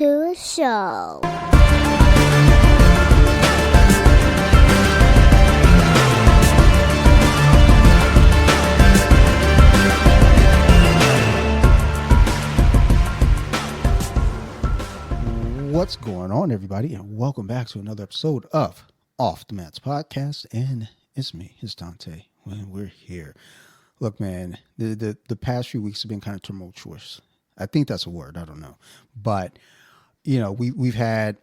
to a show. What's going on, everybody, and welcome back to another episode of Off the Mats Podcast. And it's me, it's Dante, when we're here. Look, man, the past few weeks have been kind of tumultuous. I think that's a word. I don't know, but you know, we've had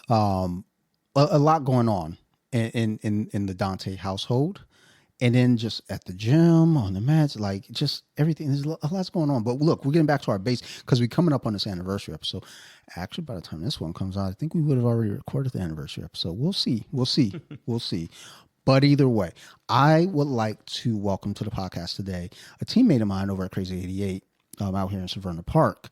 a lot going on in the Dante household. And then just at the gym, on the mats, like just everything. There's a lot's going on. But look, we're getting back to our base because we're coming up on this anniversary episode. Actually, by the time this one comes out, I think we would have already recorded the anniversary episode. We'll see. We'll see. But either way, I would like to welcome to the podcast today a teammate of mine over at Crazy 88 out here in Severna Park.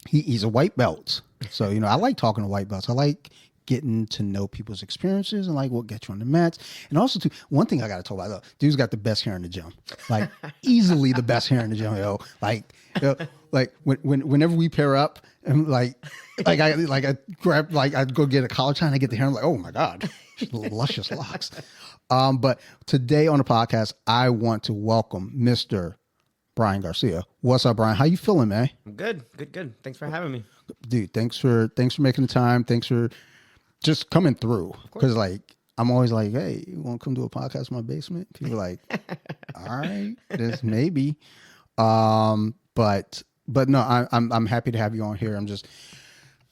He's a white belt. So, you know, I like talking to white belts. I like getting to know people's experiences and like what gets you on the mats. And also too, one thing I got to talk about, dude's got the best hair in the gym, like easily the best hair in the gym, yo. Whenever we pair up and I grab, I go get a collar tie and I get the hair. I'm like, oh my God, luscious locks. But today on the podcast, I want to welcome Mr. Brian Garcia. What's up, Brian? How you feeling, man? I'm good. Thanks for having me. Dude, thanks for making the time. Thanks for just coming through, because like I'm always like, hey, you want to come do a podcast in my basement? People are like, all right, this maybe, but no, I'm happy to have you on here.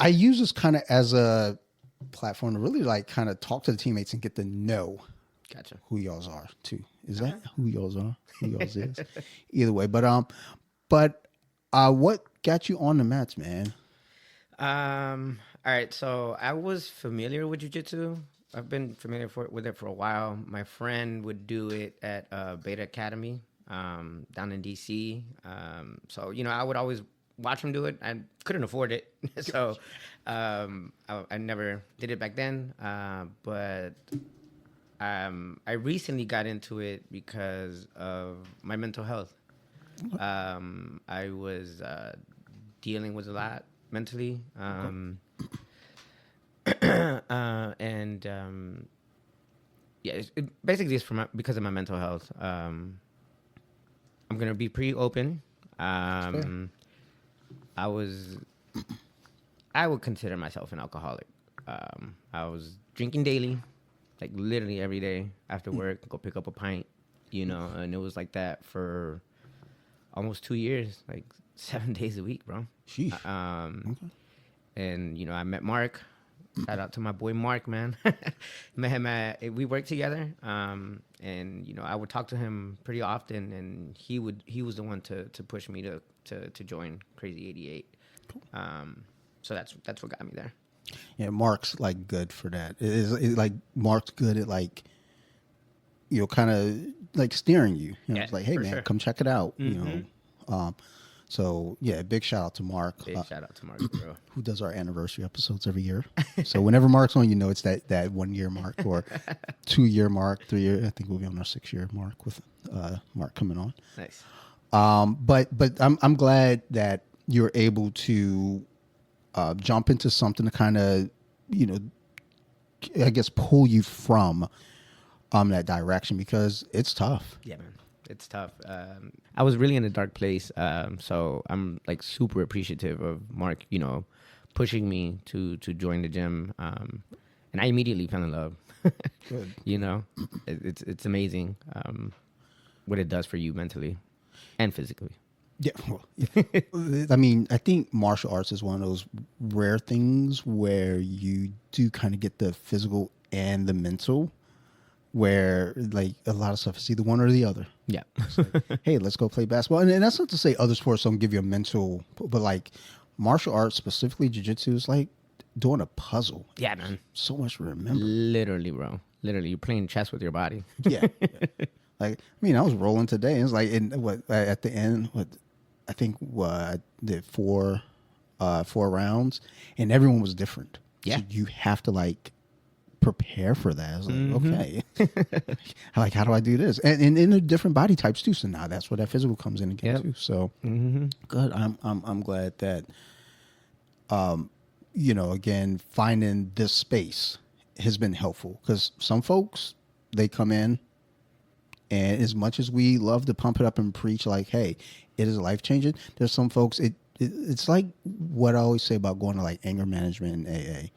I use this kind of as a platform to really like kind of talk to the teammates and get to know, who y'all's are too. Is that who y'all's are? Who y'all's is? Either way, but what got you on the mats, man? All right, so I was familiar with jiu-jitsu. I've been familiar with it for a while. My friend would do it at Beta Academy down in DC. So, you know, I would always watch him do it. I couldn't afford it, so I never did it back then. But I recently got into it because of my mental health. I was dealing with a lot mentally. Basically it's because of my mental health. I'm gonna be pretty open. I would consider myself an alcoholic. I was drinking daily, like literally every day after work, go pick up a pint, you know, and it was like that for almost 2 years, like 7 days a week, bro. Sheesh. Okay. And, you know, I met Mark. Shout out to my boy Mark, man. Met him we worked together. And, you know, I would talk to him pretty often, and he was the one to push me to join Crazy 88. Cool. So that's what got me there. Yeah, Mark's like good for that. It like Mark's good at like, you know, kind of like steering you. You know, Yeah, it's like, hey man, come check it out. Mm-hmm. You know. So yeah, big shout out to Mark. Big shout out to Mark, bro. Who does our anniversary episodes every year. So whenever Mark's on, you know it's that 1 year mark or 2 year mark, 3 year. I think we'll be on our 6 year mark with Mark coming on. Nice. But I'm glad that you're able to jump into something to kind of, you know, I guess pull you from that direction, because it's tough. Yeah, man. It's tough. I was really in a dark place, so I'm like super appreciative of Mark, you know, pushing me to join the gym, and I immediately fell in love. Good. You know, it's amazing what it does for you mentally and physically. Yeah, well, yeah. I mean, I think martial arts is one of those rare things where you do kind of get the physical and the mental, where like a lot of stuff is either one or the other. Yeah. Like, hey, let's go play basketball. And that's not to say other sports don't give you a mental, but like martial arts, specifically jiu-jitsu, is like doing a puzzle. Yeah, man. So much to remember. Literally, bro. Literally, you're playing chess with your body. Yeah. Like, I mean, I was rolling today. It was like at the end, I think I did four rounds, and everyone was different. Yeah. So you have to like prepare for that. I was like, okay, like how do I do this? And in the different body types too. So now that's where that physical comes in again too. So good. I'm glad that again, finding this space has been helpful because some folks, they come in, and as much as we love to pump it up and preach like, hey, it is life changing, there's some folks, it's like what I always say about going to like anger management and AA.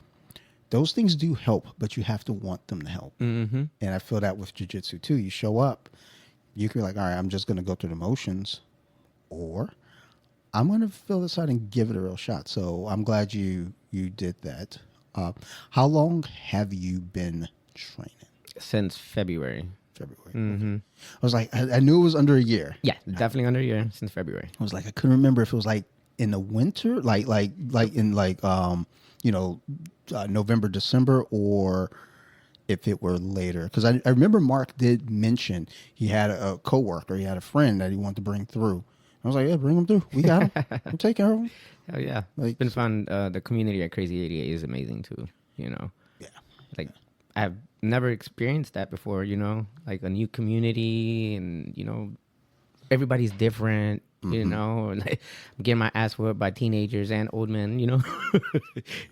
Those things do help, but you have to want them to help. Mm-hmm. And I feel that with jiu-jitsu too. You show up, you can be like, all right, I'm just going to go through the motions, or I'm going to fill this out and give it a real shot. So I'm glad you did that. How long have you been training? Since February. February. Mm-hmm. Okay. I was like, I knew it was under a year. Yeah, definitely under a year since February. I was like, I couldn't remember if it was like in the winter, like in like November, December, or if it were later. Because I remember Mark did mention he had a coworker, he had a friend that he wanted to bring through. I was like, yeah, bring him through. We got him. We'll take care of him. Hell yeah. Like, It's been fun. The community at Crazy 88 is amazing too, Yeah. Like, I've never experienced that before, like a new community and, everybody's different, and like, I'm getting my ass whooped by teenagers and old men,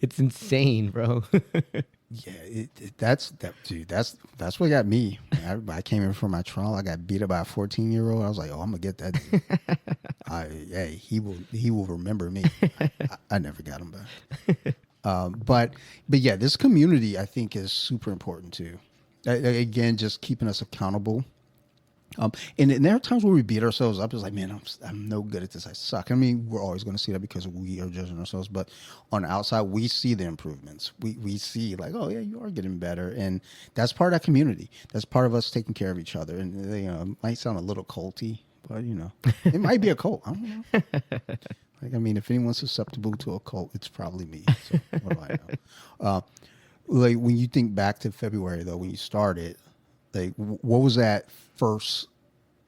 It's insane, bro. Yeah, that's what got me. I came in for my trial. I got beat up by a 14-year-old. I was like, oh, I'm gonna get that dude. He will remember me. I never got him back. But yeah, this community I think is super important too. Again, just keeping us accountable. And there are times where we beat ourselves up. It's like, man, I'm no good at this. I suck. I mean, we're always going to see that because we are judging ourselves. But on the outside, we see the improvements. We see like, oh yeah, you are getting better, and that's part of that community. That's part of us taking care of each other. And it might sound a little culty, but it might be a cult. I don't know. Like, I mean, if anyone's susceptible to a cult, it's probably me. So what do I know? Like when you think back to February though, when you started. Like, what was that first,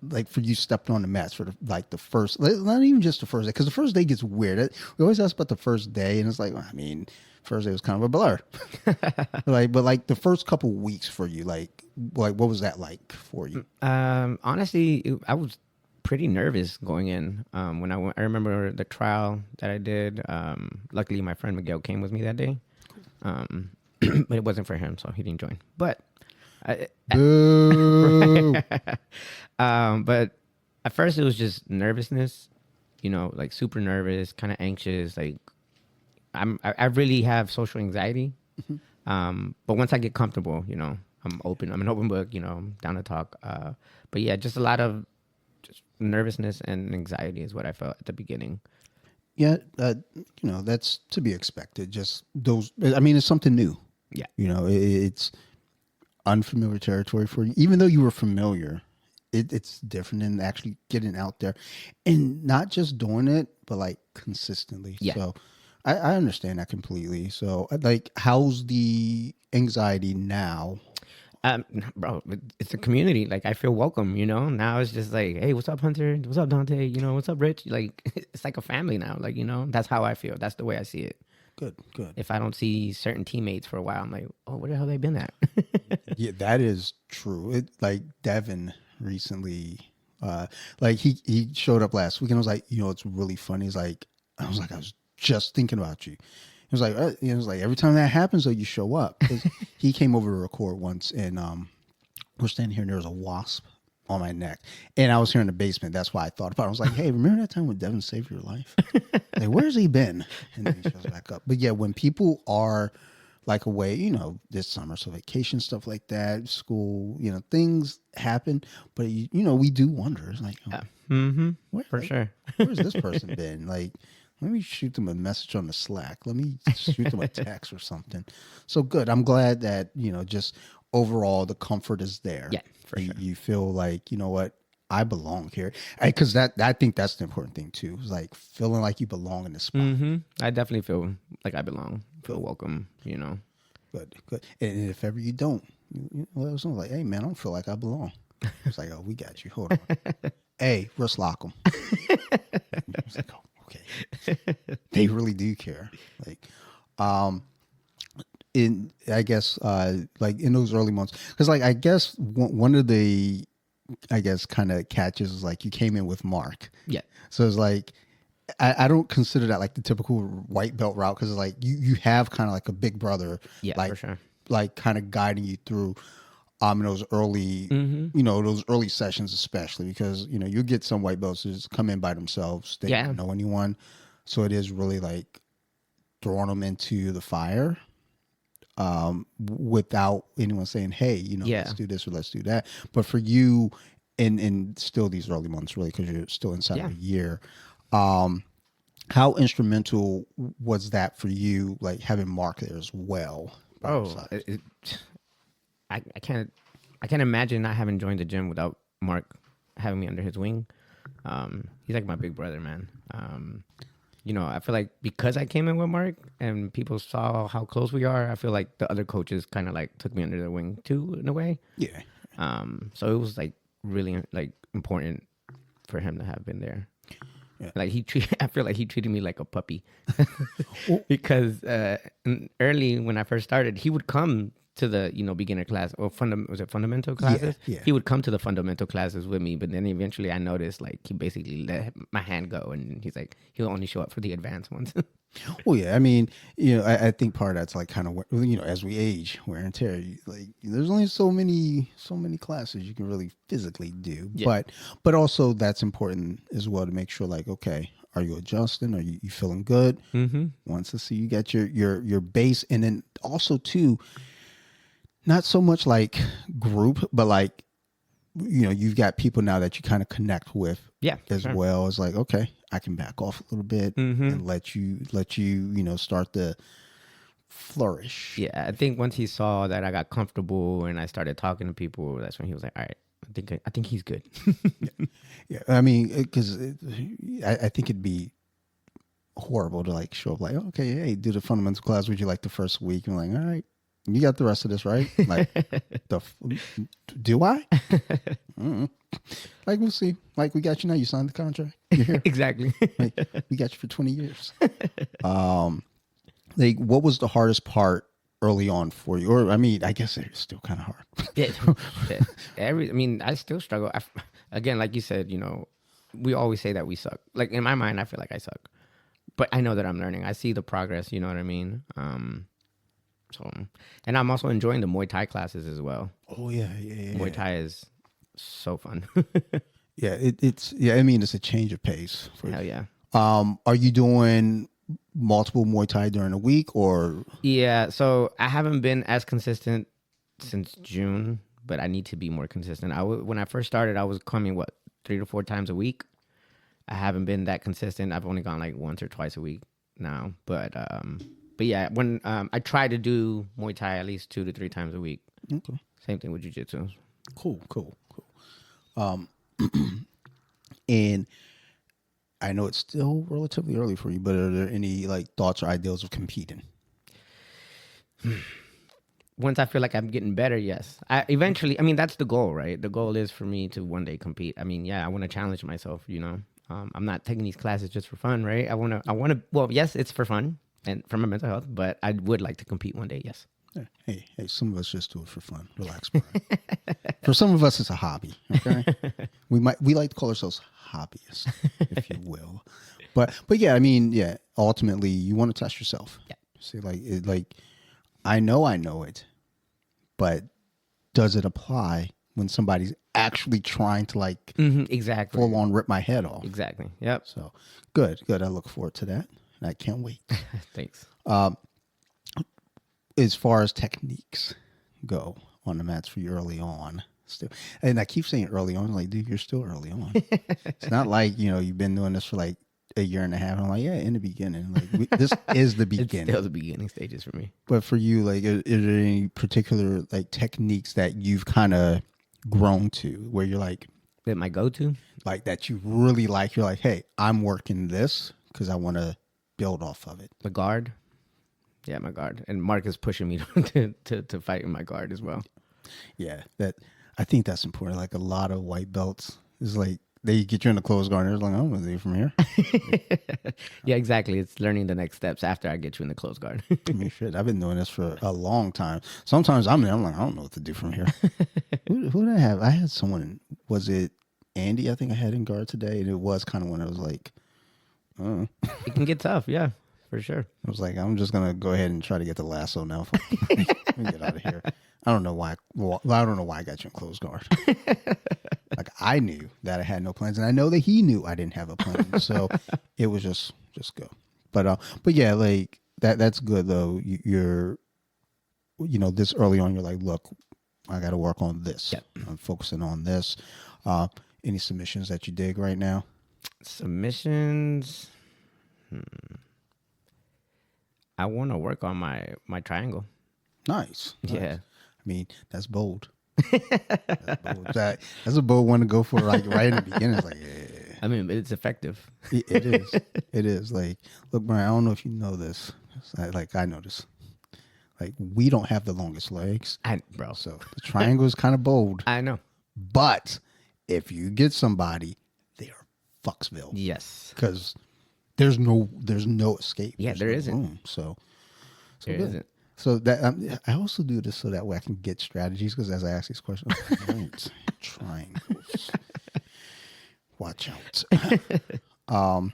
like, for you stepping on the mats for the first, not even just the first day, because the first day gets weird. We always ask about the first day, and it's like, well, I mean, first day was kind of a blur. But like the first couple weeks for you, like what was that like for you? Honestly, I was pretty nervous going in. When I remember the trial that I did. Luckily, my friend Miguel came with me that day. But it wasn't for him, so he didn't join. But Boo. but at first it was just nervousness, like super nervous, kind of anxious. Like I really have social anxiety. But once I get comfortable, I'm open. I'm an open book. I'm down to talk. But yeah, just a lot of just nervousness and anxiety is what I felt at the beginning. Yeah, that's to be expected. Just those. I mean, it's something new. Yeah, it's unfamiliar territory for you, even though you were familiar. It's different than actually getting out there and not just doing it, but like consistently. Yeah. So I understand that completely. So like, how's the anxiety now? Bro, it's a community. Like, I feel welcome, now it's just like, hey, what's up, Hunter? What's up, Dante? What's up, Rich? Like, it's like a family now. Like, that's how I feel. That's the way I see it. Good. If I don't see certain teammates for a while, I'm like, oh, where the hell they been at? Yeah, that is true. Like Devin recently, like he showed up last week and I was like, it's really funny. I was just thinking about you. It was like every time that happens, though, you show up. He came over to record once, and we're standing here, and there was a wasp on my neck, and I was here in the basement. That's why I thought about it. I was like, hey, remember that time when Devin saved your life? Like, where's he been? And then he shows back up. But yeah, when people are like away, this summer, so vacation, stuff like that, school, things happen. But we do wonder. It's like, Sure. Where's this person been? Like, let me shoot them a message on the Slack. Let me shoot them a text or something. So good. I'm glad that, just overall the comfort is there. Yeah, for sure. You feel like, you know what, I belong here. Because I think that's the important thing too. Is like feeling like you belong in this spot. Mm-hmm. I definitely feel like I belong. Feel welcome, Good. And if ever you don't, let us know. Like, hey man, I don't feel like I belong. It's like, oh, we got you. Hold on. Hey, let's lock them. It's like, oh, okay. They really do care. Like, I guess, like in those early months, because like, I guess one of the, kind of catches is like you came in with Mark. Yeah. So it's like, I don't consider that like the typical white belt route because like you have kind of like a big brother, Yeah, like for sure. like kind of guiding you through those early Mm-hmm. those early sessions, especially because you get some white belts who just come in by themselves, they Yeah. don't know anyone, so it is really like throwing them into the fire without anyone saying, hey, let's Yeah. do this or let's do that. But for you, in still these early months, really, because you're still inside of Yeah. a year, how instrumental was that for you, like having Mark there as well by your Bro, side? I can't imagine not having joined the gym without Mark having me under his wing. He's like my big brother, man. I feel like because I came in with Mark and people saw how close we are, I feel like the other coaches kind of like took me under their wing too, in a way. Yeah. So it was like really like important for him to have been there. Yeah. Like I feel like he treated me like a puppy Well, because early when I first started, he would come to the beginner class or was it fundamental classes? yeah. He would come to the fundamental classes with me, but then eventually I noticed like he basically let my hand go, and he's like he'll only show up for the advanced ones. Well, yeah. I mean, I think part of that's like kind of as we age, wear and tear. Like, there's only so many classes you can really physically do, Yeah. but also that's important as well to make sure, like, okay, are you adjusting? Are you feeling good? Mm-hmm. Once to see you get your base, and then also too, not so much like group, but like you've got people now that you kind of connect with Yeah. as Sure. well as like, okay, I can back off a little bit Mm-hmm. and let you start to flourish. Yeah, I think once he saw that I got comfortable and I started talking to people, that's when he was like, "All right, I think he's good." Yeah, I mean, because I think it'd be horrible to like show up like, okay, hey, do the fundamental class. Would you like the first week? And like, all right, you got the rest of this, right? Like, do I? Mm-mm. Like, we'll see. Like, we got you now. You signed the contract. You're here. Exactly. Like, we got you for 20 years. Like, what was the hardest part early on for you? Or, I mean, I guess it's still kind of hard. Yeah, I mean, I still struggle. Again, like you said, we always say that we suck. Like in my mind, I feel like I suck, but I know that I'm learning. I see the progress. You know what I mean? So, and I'm also enjoying the Muay Thai classes as well. Oh, yeah, yeah. Muay Thai is so fun. Yeah, it's I mean, it's a change of pace. Hell yeah. Are you doing multiple Muay Thai during the week or? Yeah, so I haven't been as consistent since June, but I need to be more consistent. When I first started, I was coming 3 to 4 times a week. I haven't been that consistent. I've only gone like once or twice a week now. But yeah, when I try to do Muay Thai at least 2 to 3 times a week. Okay. Same thing with Jiu-Jitsu. Cool. And I know it's still relatively early for you, but are there any like thoughts or ideals of competing? Once I feel like I'm getting better, yes. Eventually, I mean, that's the goal, right? The goal is for me to one day compete. I mean, yeah, I want to challenge myself, I'm not taking these classes just for fun, right? I want to, well, yes, it's for fun and for my mental health, but I would like to compete one day, yes. Hey, some of us just do it for fun. Relax, Brian. For some of us, it's a hobby. Okay, we like to call ourselves hobbyists, if you will. But yeah, I mean, yeah. Ultimately, you want to test yourself. Yeah. See, like I know it, but does it apply when somebody's actually trying to like Exactly. full on rip my head off? Exactly. Yep. So good. I look forward to that. I can't wait. Thanks. As far as techniques go on the mats for you early on, still, and I keep saying early on, like, dude, you're still early on. It's not like you've been doing this for like a year and a half. I'm like, yeah, in the beginning, like this is the beginning. It's still the beginning stages for me. But for you, like, is there any particular like techniques that you've kind of grown to where you're like, That my go-to? like that you really like? You're like, hey, I'm working this because I want to build off of it. The guard. Yeah, my guard. And Mark is pushing me to fight in my guard as well. Yeah, I think that's important. Like a lot of white belts is like they get you in the closed guard. And they're like, I don't know what to do from here. Yeah, exactly. It's learning the next steps after I get you in the closed guard. I mean, shit, I've been doing this for a long time. Sometimes I'm there. I'm like, I don't know what to do from here. Who did I have? I had someone. Was it Andy? I think I had in guard today, and it was kind of when I was like It can get tough. Yeah, for sure. I was like, I'm just gonna go ahead and try to get the lasso now. Let me get out of here. I don't know why. Well, I don't know why I got you in close guard. Like I knew that I had no plans, and I know that he knew I didn't have a plan. So it was just go. But yeah, like that's good though. You're, this early on, you're like, look, I got to work on this. Yep. I'm focusing on this. Any submissions that you dig right now? Submissions. I want to work on my triangle. Nice. Yeah. I mean, that's bold. That's bold. That's a bold one to go for, like right in the beginning. It's like, yeah. I mean, it's effective. It is. It is. Like, look, Brian, I don't know if you know this. I know this. Like, we don't have the longest legs. Bro. So the triangle is kind of bold. I know. But if you get somebody, they are fucksville. Yes. Because there's no escape. Yeah, There's there no isn't. room. So There good. isn't. So that I also do this so that way I can get strategies, because as I ask these questions, right, triangles, watch out. Well,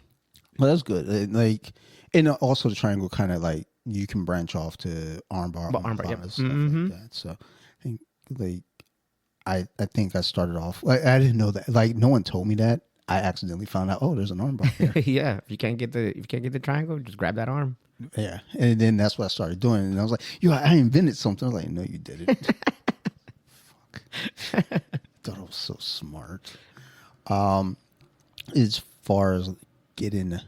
that's good. Like, and also the triangle kind of like you can branch off to armbar, Yep. stuff like that. So I think like I think I started off. I didn't know that. Like no one told me that. I accidentally found out. Oh, there's an armbar there. Yeah. If you can't get the triangle, just grab that arm. Yeah, and then that's what I started doing, and I was like, "Yo, I invented something." I was like, "No, you didn't." Fuck. Thought I was so smart. As far as getting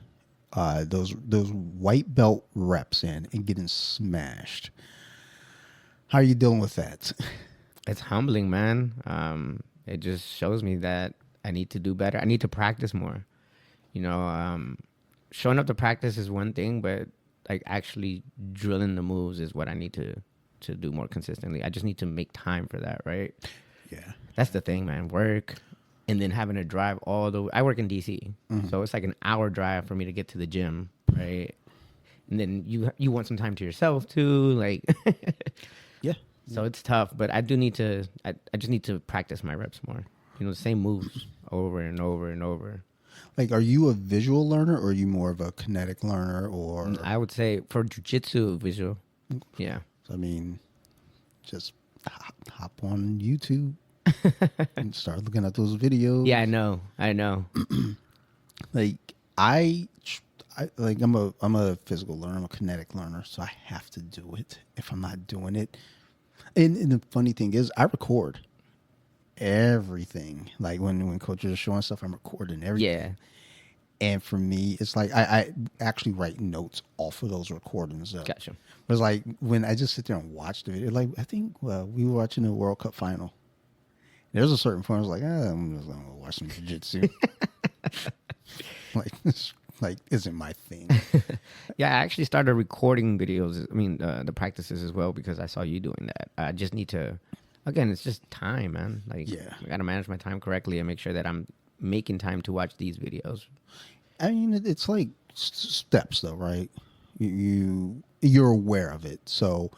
those white belt reps in and getting smashed, how are you dealing with that? It's humbling, man. It just shows me that I need to do better. I need to practice more. Showing up to practice is one thing, but like actually drilling the moves is what I need to do more consistently. I just need to make time for that, right? Yeah, That's the thing, man. Work and then having to drive all the way. I work in DC, so it's like an hour drive for me to get to the gym, right? And then you want some time to yourself too, like yeah. so it's tough. But I do need to. I just need to practice my reps more. The same moves over and over and over. Like, are you a visual learner, or are you more of a kinetic learner, or? I would say for jiu-jitsu, visual. Yeah. I mean, just hop on YouTube and start looking at those videos. Yeah, I know. Like I like I'm a physical learner. I'm a kinetic learner, so I have to do it. If I'm not doing it, and the funny thing is, I record everything. Like when coaches are showing stuff, I'm recording everything. Yeah. And for me, it's like I actually write notes off of those recordings. Gotcha. But it's like when I just sit there and watch the video, like I think we were watching the World Cup final. There's a certain point I was like, I'm just gonna watch some jiu-jitsu. like isn't my thing. Yeah, I actually started recording videos. I mean, the practices as well, because I saw you doing that. I just need to. Again, it's just time, man. Like, Yeah. I gotta manage my time correctly and make sure that I'm making time to watch these videos. I mean, it's like steps, though, right? You're aware of it, so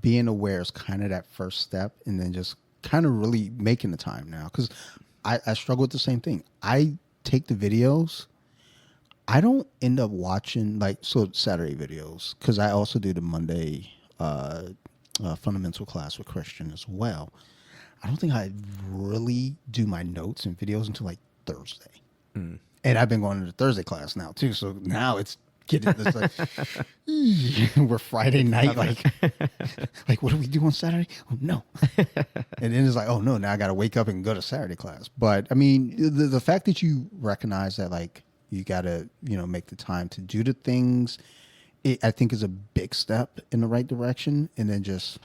being aware is kind of that first step, and then just kind of really making the time now. Because I struggle with the same thing. I take the videos. I don't end up watching Saturday videos, because I also do the Monday fundamental class with Christian as well. I don't think I really do my notes and videos until like Thursday. And I've been going to the Thursday class now too. So now it's getting this like, we're Friday night. Like, what do we do on Saturday? Oh, no. And then it's like, oh no, now I got to wake up and go to Saturday class. But I mean, the fact that you recognize that, like, you got to, make the time to do the things, I think is a big step in the right direction. And then just,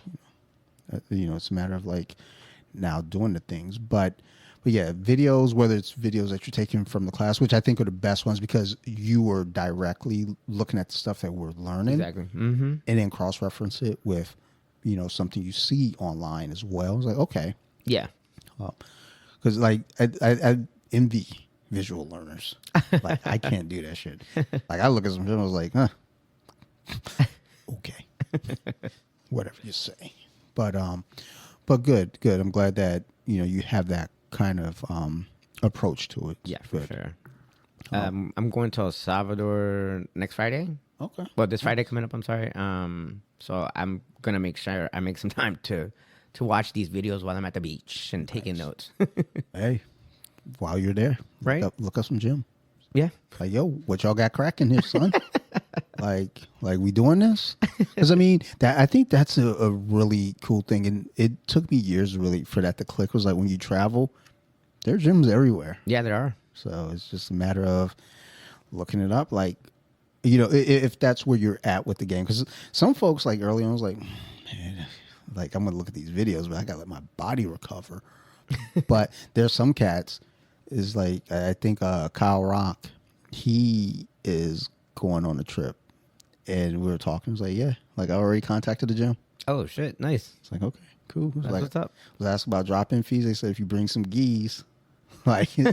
it's a matter of like now doing the things. But yeah, videos, whether it's videos that you're taking from the class, which I think are the best ones, because you were directly looking at the stuff that we're learning. Exactly. Mm-hmm. And then cross-reference it with, something you see online as well. It's like, okay. Yeah. Because like I envy visual learners. Like, I can't do that shit. Like, I look at some shit and I was like, okay. Whatever you say. But good. I'm glad that, you have that kind of approach to it. Yeah, for Good. sure. I'm going to El Salvador next Friday. Okay. Well, this Friday coming up. I'm sorry. So I'm gonna make sure I make some time to watch these videos while I'm at the beach and taking notes. Hey, while you're there, Right? look up some gym. Yeah. Like, yo, what y'all got cracking here, son? like we doing this? Because I mean, I think that's a really cool thing, and it took me years really for that to click. It was like when you travel, there are gyms everywhere. Yeah, there are. So it's just a matter of looking it up. Like, you know, if that's where you're at with the game, because some folks like early on was like, man, like I'm gonna look at these videos, but I gotta let my body recover. But there's some cats is like I think Kyle Rock, he is going on a trip, and we were talking. He was like, yeah, like I already contacted the gym. Oh shit, nice. It's like, okay, cool. That's Like, what's up. was asked about drop-in fees. They said if you bring some geese, like you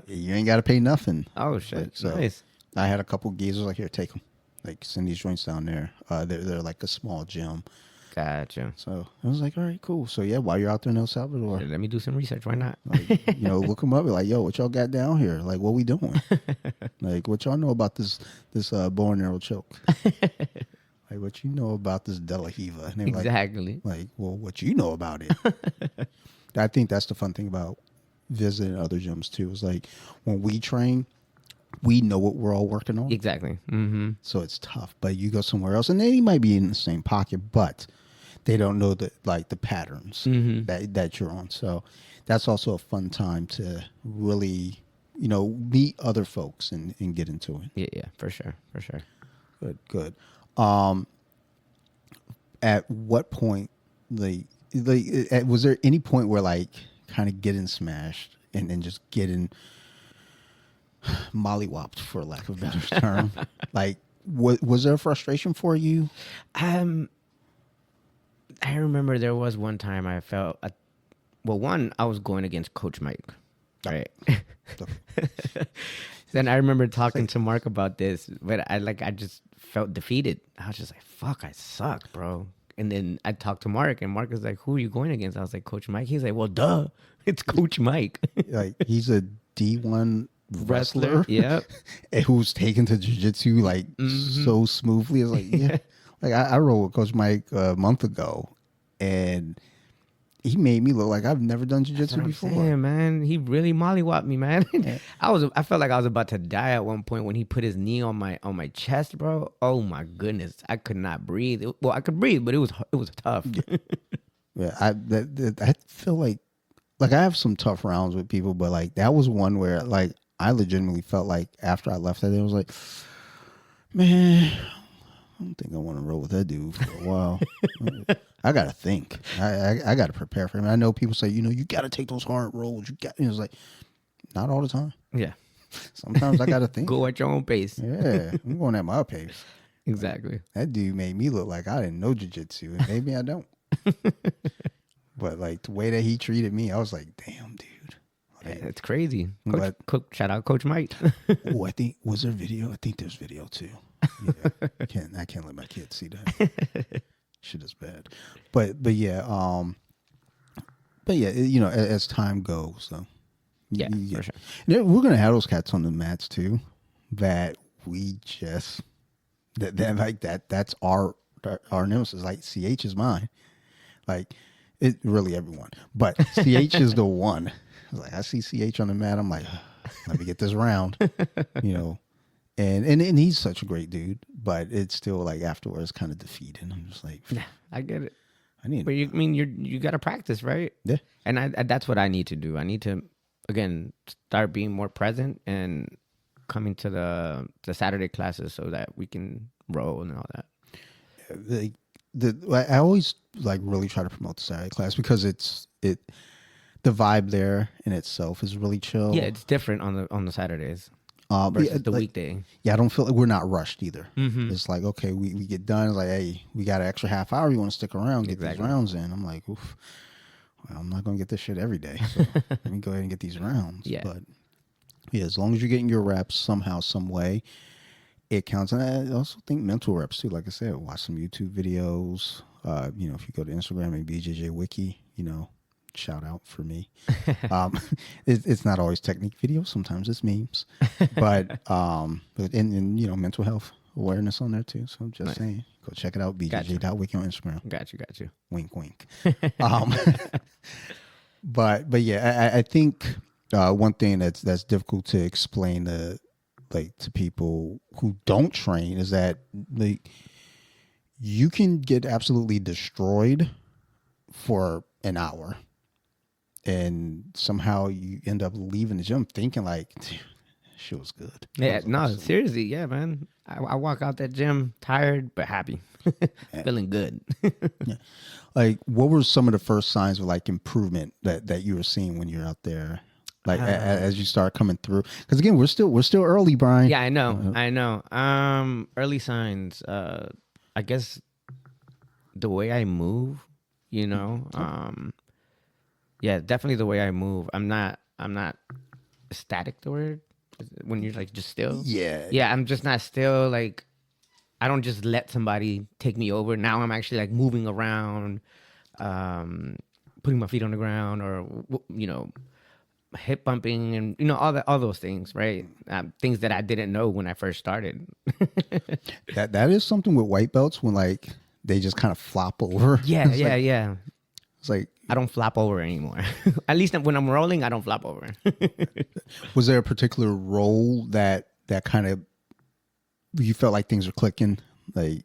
ain't got to pay nothing. Oh shit, Like, so nice. I had a couple geezers like, here, take them. Like, send these joints down there. They're like a small gym. Gotcha. So I was like, all right, cool. So yeah, while you're out there in El Salvador, Let me do some research. Why not? like, you know, look them up. Be like, yo, what y'all got down here? Like, what we doing? Like, what y'all know about this bow and arrow choke? Like, what you know about this De La Hiva? And they're Exactly. like, well, what you know about it? I think that's the fun thing about visiting other gyms too. Is like when we train, we know what we're all working on. Exactly. Mm-hmm. So it's tough. But you go somewhere else, and they might be in the same pocket, but they don't know the patterns that you're on. So that's also a fun time to really, you know, meet other folks and get into it. Yeah, for sure. Good. At what point, was there any point where like kind of getting smashed and then just getting mollywopped, for lack of a better term? Like, was there a frustration for you? I remember there was one time I felt, I was going against Coach Mike, right? Then I remember talking to Mark about this, but I just felt defeated. I was just like, fuck, I suck, bro. And then I talked to Mark, and Mark was like, who are you going against? I was like, Coach Mike. He's like, well, duh, it's Coach Mike. Like, he's a D1 wrestler. Yep. Who's taken to jiu-jitsu like so smoothly. It's like, yeah. Like I rode with Coach Mike a month ago, and he made me look like I've never done jiu-jitsu before. Saying, man, he really mollywopped me, man. I felt like I was about to die at one point when he put his knee on my chest, bro. Oh my goodness, I could not breathe. Well, I could breathe, but it was tough. Yeah, I feel like I have some tough rounds with people, but like that was one where like I legitimately felt like after I left that day, I was like, man, I don't think I want to roll with that dude for a while. I gotta think. I gotta prepare for him. I know people say, you know, you gotta take those hard rolls. It was like, not all the time. Yeah. Sometimes I gotta think. Go at your own pace. Yeah, I'm going at my pace. Exactly. That dude made me look like I didn't know jiu-jitsu, and maybe I don't. But like the way that he treated me, I was like, damn, dude. Like, It's crazy. But- Shout out Coach Mike. oh, I think, was there video? I think there's video too. Yeah, I can't let my kids see that. Shit is bad. But yeah, you know, as time goes, so Yeah, for sure. And we're gonna have those cats on the mats too. That we just that's our nemesis. Like CH is mine. Like it really everyone, but CH is the one. Like I see CH on the mat, I'm like, let me get this round, you know. And he's such a great dude, but it's still like afterwards kind of defeating. I'm just like, Yeah, I get it. I need. But you got to practice, right? Yeah. And I that's what I need to do. I need to again start being more present and coming to the Saturday classes so that we can roll and all that. I always like really try to promote the Saturday class because the vibe there in itself is really chill. Yeah, it's different on the Saturdays versus the weekday. Yeah, I don't feel like we're not rushed either. Mm-hmm. It's like, okay, we get done. It's like, hey, we got an extra half hour. You want to stick around, get these rounds in. I'm like, oof, well, I'm not going to get this shit every day. So let me go ahead and get these rounds. Yeah. But yeah, as long as you're getting your reps somehow, some way, it counts. And I also think mental reps too. Like I said, watch some YouTube videos. You know, if you go to Instagram and BJJ Wiki, you know, shout out for me. Um, it's not always technique videos. Sometimes it's memes, but in mental health awareness on there too. So I'm just saying, go check it out. BJJ.wiki on Instagram. Got you. Wink, wink. Um, but yeah, I think one thing that's difficult to explain to people who don't train is that you can get absolutely destroyed for an hour, and somehow you end up leaving the gym thinking like, shit was good. Yeah, no, seriously, yeah, man. I walk out that gym tired but happy, feeling good. Yeah. Like, what were some of the first signs of like improvement that you were seeing when you're out there, like as you start coming through? Because again, we're still early, Brian. Yeah, I know. Early signs. I guess the way I move, yeah, definitely the way I move. I'm not static. The word when you're like just still. Yeah. I'm just not still. Like, I don't just let somebody take me over. Now I'm actually like moving around, putting my feet on the ground, or hip bumping, and all those things, right? Things that I didn't know when I first started. that is something with white belts when like they just kind of flop over. Yeah. It's like, I don't flop over anymore. At least when I'm rolling, I don't flop over. was there a particular role that kind of you felt like things were clicking, like,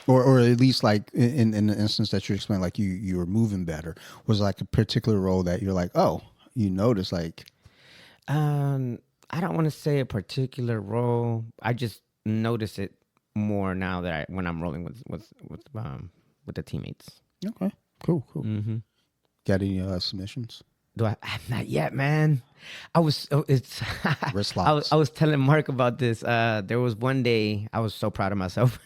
or at least like in the instance that you explained, like you were moving better? Was like a particular role that you're like, oh, you noticed, like? I don't want to say a particular role. I just notice it more now that when I'm rolling with the teammates. Okay, cool. Mm-hmm. Got any submissions? Do I? Not yet, man. It's Wrist locks. I was telling Mark about this. There was one day I was so proud of myself.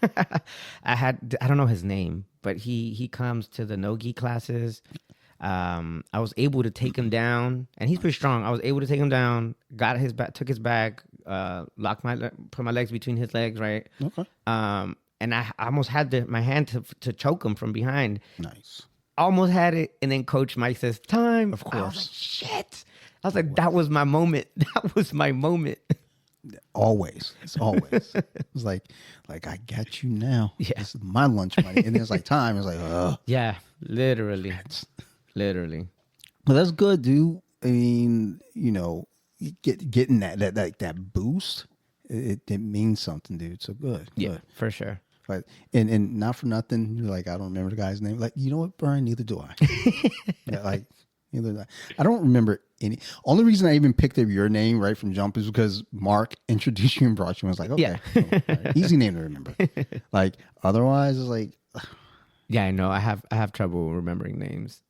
I don't know his name, but he comes to the no-gi classes. I was able to take him down, and he's pretty strong. I was able to take him down, got his back, took his back, put my legs between his legs, right? Okay. And I almost had my hand to choke him from behind. Nice. Almost had it, and then Coach Mike says, "Time." Of course. I was like, "Shit!" I was like, "That was my moment. That was my moment." Always. It's always. It's like I got you now. Yeah. This is my lunch money, and then it's like time. It's like, Yeah, literally. Literally. Well, that's good, dude. I mean, getting that boost, it means something, dude. So good. Yeah, for sure. Like, and not for nothing, you're like, I don't remember the guy's name. Like, you know what, Brian? Neither do I. Yeah, like, neither do I don't remember any. Only reason I even picked up your name right from jump is because Mark introduced you and brought you. And I was like, okay, Yeah. all right, easy name to remember. Like, otherwise, it's like, Yeah, I know. I have trouble remembering names.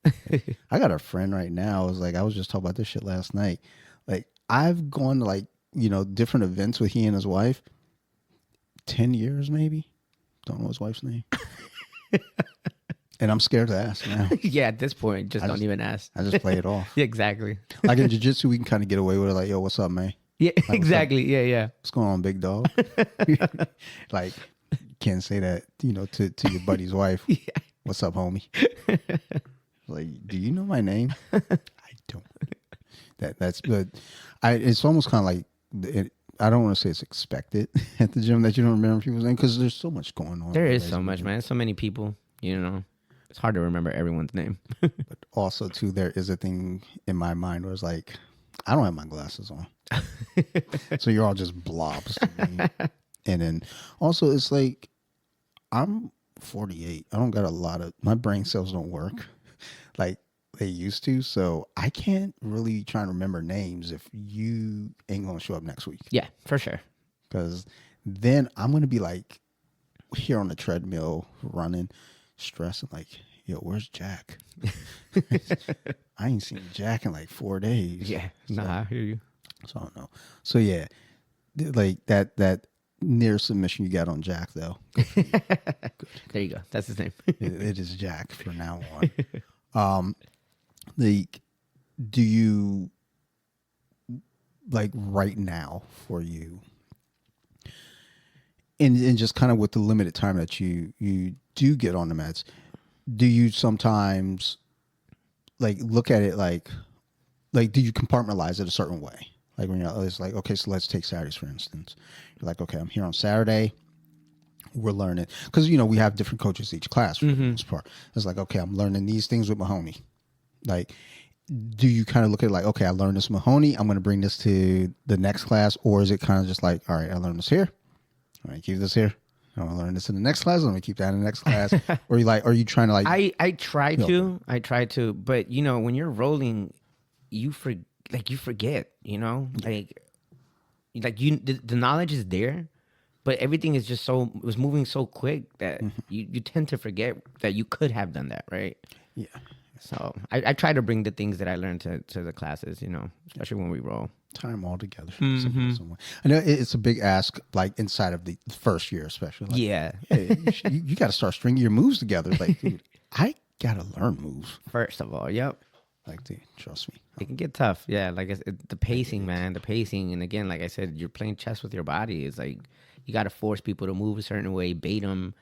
I got a friend right now. I was just talking about this shit last night. Like, I've gone to like, different events with he and his wife. 10 years maybe. Don't know his wife's name. And I'm scared to ask now. Yeah, at this point, don't even ask. I just play it off. Yeah, exactly. Like in jiu-jitsu, we can kind of get away with it. Like, yo, what's up, man? Yeah, Like, exactly. Yeah. What's going on, big dog? Like, can't say that, to your buddy's wife. Yeah. What's up, homie? Like, do you know my name? I don't. That's good. It's almost kind of like I don't want to say it's expected at the gym that you don't remember people's name because there's so much going on. There is so much, man. So many people, It's hard to remember everyone's name. But also, too, there is a thing in my mind where it's like, I don't have my glasses on. So you're all just blobs to me. And then also, it's like, I'm 48. I don't got a lot of, my brain cells don't work like they used to. So I can't really try and remember names if you ain't going to show up next week. Yeah, for sure. Because then I'm going to be like here on the treadmill running, stressing like, yo, where's Jack? I ain't seen Jack in like 4 days. Yeah, So, I hear you. So I don't know. So yeah, like that near submission you got on Jack though. There you go. That's his name. It is Jack from now on. Do you like right now for you, and just kind of with the limited time that you do get on the mats, do you sometimes like look at it like do you compartmentalize it a certain way? Like when you're it's like, okay, so let's take Saturdays for instance. You're like, okay, I'm here on Saturday. We're learning because we have different coaches each class for the most part. It's like, okay, I'm learning these things with Mahoney. Like, do you kind of look at it like, okay, I learned this Mahoney, I'm going to bring this to the next class, or is it kind of just like, all right, I learned this here, all right, keep this here. I'm going to learn this in the next class. I'm going to keep that in the next class. Or are you trying to like? I try to, but when you're rolling, you forget, the knowledge is there, but everything is just it was moving so quick that you tend to forget that you could have done that, right? Yeah. So I try to bring the things that I learned to the classes, especially when we roll. Tie them all together. I know it's a big ask, like inside of the first year, especially. Like, Yeah. Hey, you got to start stringing your moves together. Like, dude, I got to learn moves. First of all, yep. Like, dude, trust me. It can get tough. Yeah, like the pacing, man, the pacing. And again, like I said, you're playing chess with your body. It's like you got to force people to move a certain way, bait them.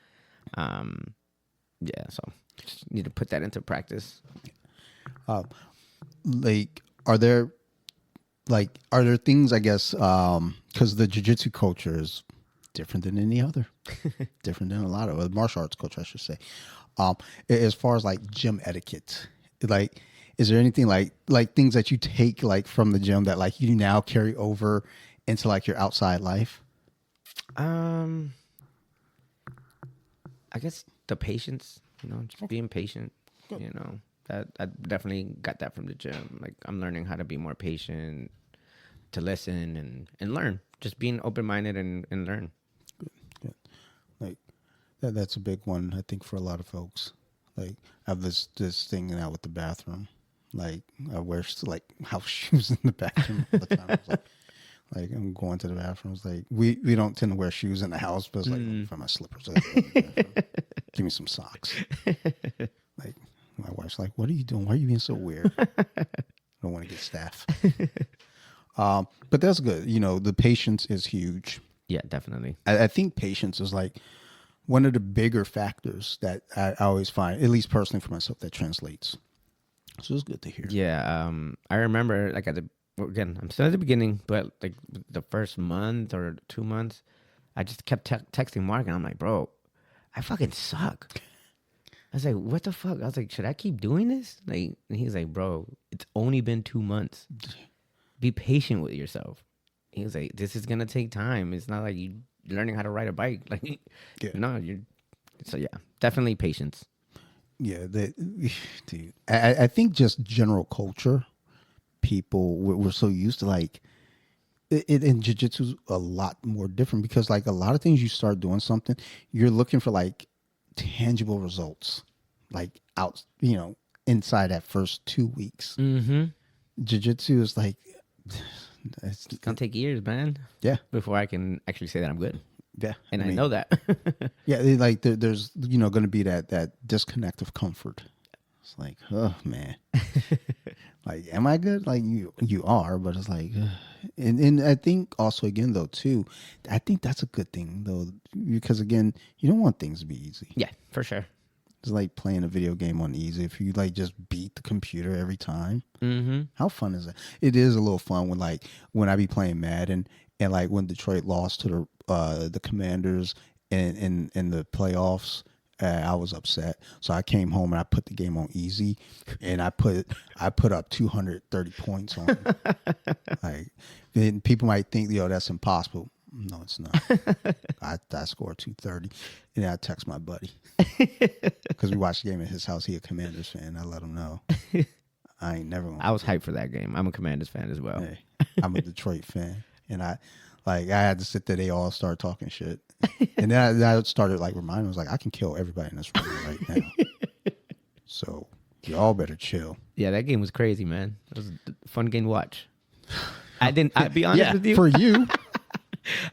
Yeah, so just need to put that into practice. Like, are there things, I guess, because the jiu-jitsu culture is different than any other, different than a lot of martial arts culture, I should say. As far as like gym etiquette, like, is there anything like things that you take like from the gym that like you now carry over into like your outside life? I guess the patience, just being patient, that I definitely got that from the gym. Like I'm learning how to be more patient, to listen and learn, just being open-minded and learn. Good. Like that's a big one, I think, for a lot of folks. Like I have this thing now with the bathroom. Like I wear like house shoes in the bathroom all the time. Like I'm going to the bathroom. It's like we don't tend to wear shoes in the house, but it's like for my slippers. Give me some socks. Like my wife's like, "What are you doing? Why are you being so weird?" I don't want to get staph. But that's good. The patience is huge. Yeah, definitely. I think patience is like one of the bigger factors that I always find, at least personally for myself, that translates. So it's good to hear. Yeah, I remember like again, I'm still at the beginning, but like the first month or 2 months, I just kept texting Mark, and I'm like, bro, I fucking suck. I was like, what the fuck? I was like, should I keep doing this? Like, and he's like, bro, it's only been 2 months. Be patient with yourself. He was like, this is gonna take time. It's not like you learning how to ride a bike. Like, no, so yeah, definitely patience. Yeah, dude. I think just general culture, people we're so used to like it in jiu-jitsu is a lot more different because like a lot of things you start doing something, you're looking for like tangible results, like out, inside that first 2 weeks. Jiu-jitsu is like It's gonna take years, man. Yeah, before I can actually say that I'm good. Yeah, and I know that. Yeah, like there's going to be that disconnect of comfort. It's like, oh man, like, am I good? Like you are, but it's like, and I think also again though too, I think that's a good thing though, because again, you don't want things to be easy. Yeah, for sure. It's like playing a video game on easy. If you like just beat the computer every time, how fun is that? It is a little fun when I be playing Madden and like when Detroit lost to the Commanders in the playoffs. I was upset, so I came home and I put the game on easy, and I put up 230 points on it. Like, then people might think, that's impossible. No, it's not. I scored 230, and then I text my buddy because we watched the game at his house. He a Commanders fan. I let him know I ain't never. I was hyped for that game. I'm a Commanders fan as well. Hey, I'm a Detroit fan, and I had to sit there. They all start talking shit. And then I started reminding them, I can kill everybody in this room right now. So y'all better chill. Yeah, that game was crazy, man. It was a fun game to watch. I'll be honest with you. For you.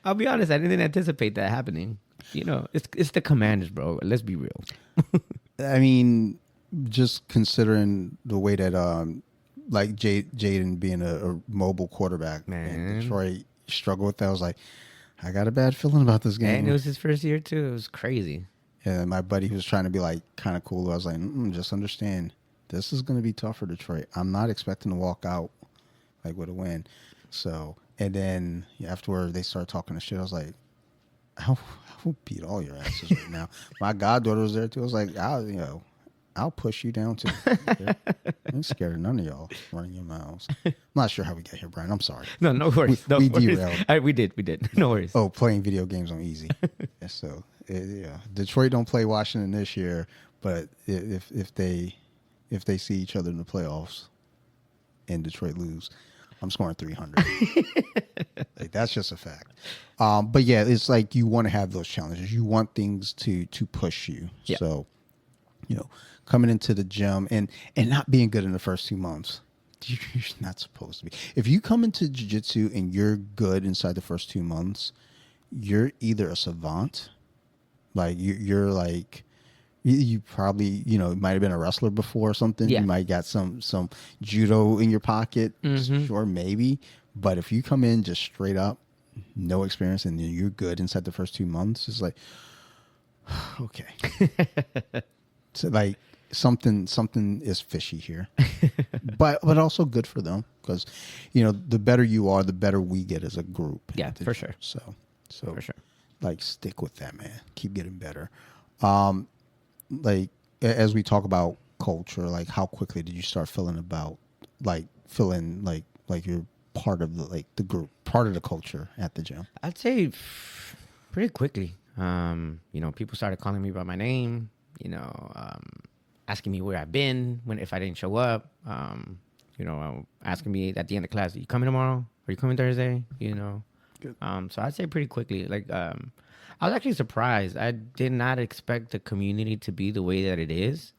I'll be honest, I didn't anticipate that happening. It's the Commanders, bro. Let's be real. I mean, just considering the way that Jaden being a mobile quarterback, man, and Detroit struggled with that, I was like, I got a bad feeling about this game. And it was his first year too. It was crazy. And my buddy who was trying to be kind of cool, I was like, just understand this is going to be tough for Detroit. I'm not expecting to walk out like with a win. So, and then afterward they started talking to shit. I was like, I will beat all your asses right now. My goddaughter was there too. I was like, I'll push you down too. Okay? I ain't scared of none of y'all running your mouths. I'm not sure how we got here, Brian. I'm sorry. No worries. We worries. derailed. We did. No worries. Oh, playing video games on easy. Yeah, so yeah, Detroit don't play Washington this year, but if they see each other in the playoffs and Detroit lose, I'm scoring 300. Like, that's just a fact. But yeah, it's like you want to have those challenges. You want things to push you. Yeah. So, coming into the gym and not being good in the first 2 months, you're not supposed to be. If you come into jiu-jitsu and you're good inside the first 2 months, you're either a savant, like you're like, you probably, might have been a wrestler before or something. Yeah. You might got some judo in your pocket. Mm-hmm. Sure, maybe. But if you come in just straight up, no experience, and you're good inside the first 2 months, it's like, okay. So like something is fishy here, but also good for them because, the better you are, the better we get as a group. Yeah, for sure. So for sure. Like, stick with that, man. Keep getting better. Like, as we talk about culture, like, how quickly did you start feeling like you're part of the group, part of the culture at the gym? I'd say pretty quickly. People started calling me by my name, asking me where I've been if I didn't show up, asking me at the end of class, "Are you coming tomorrow? Are you coming Thursday?" Good. So I'd say pretty quickly. Like, I was actually surprised. I did not expect the community to be the way that it is.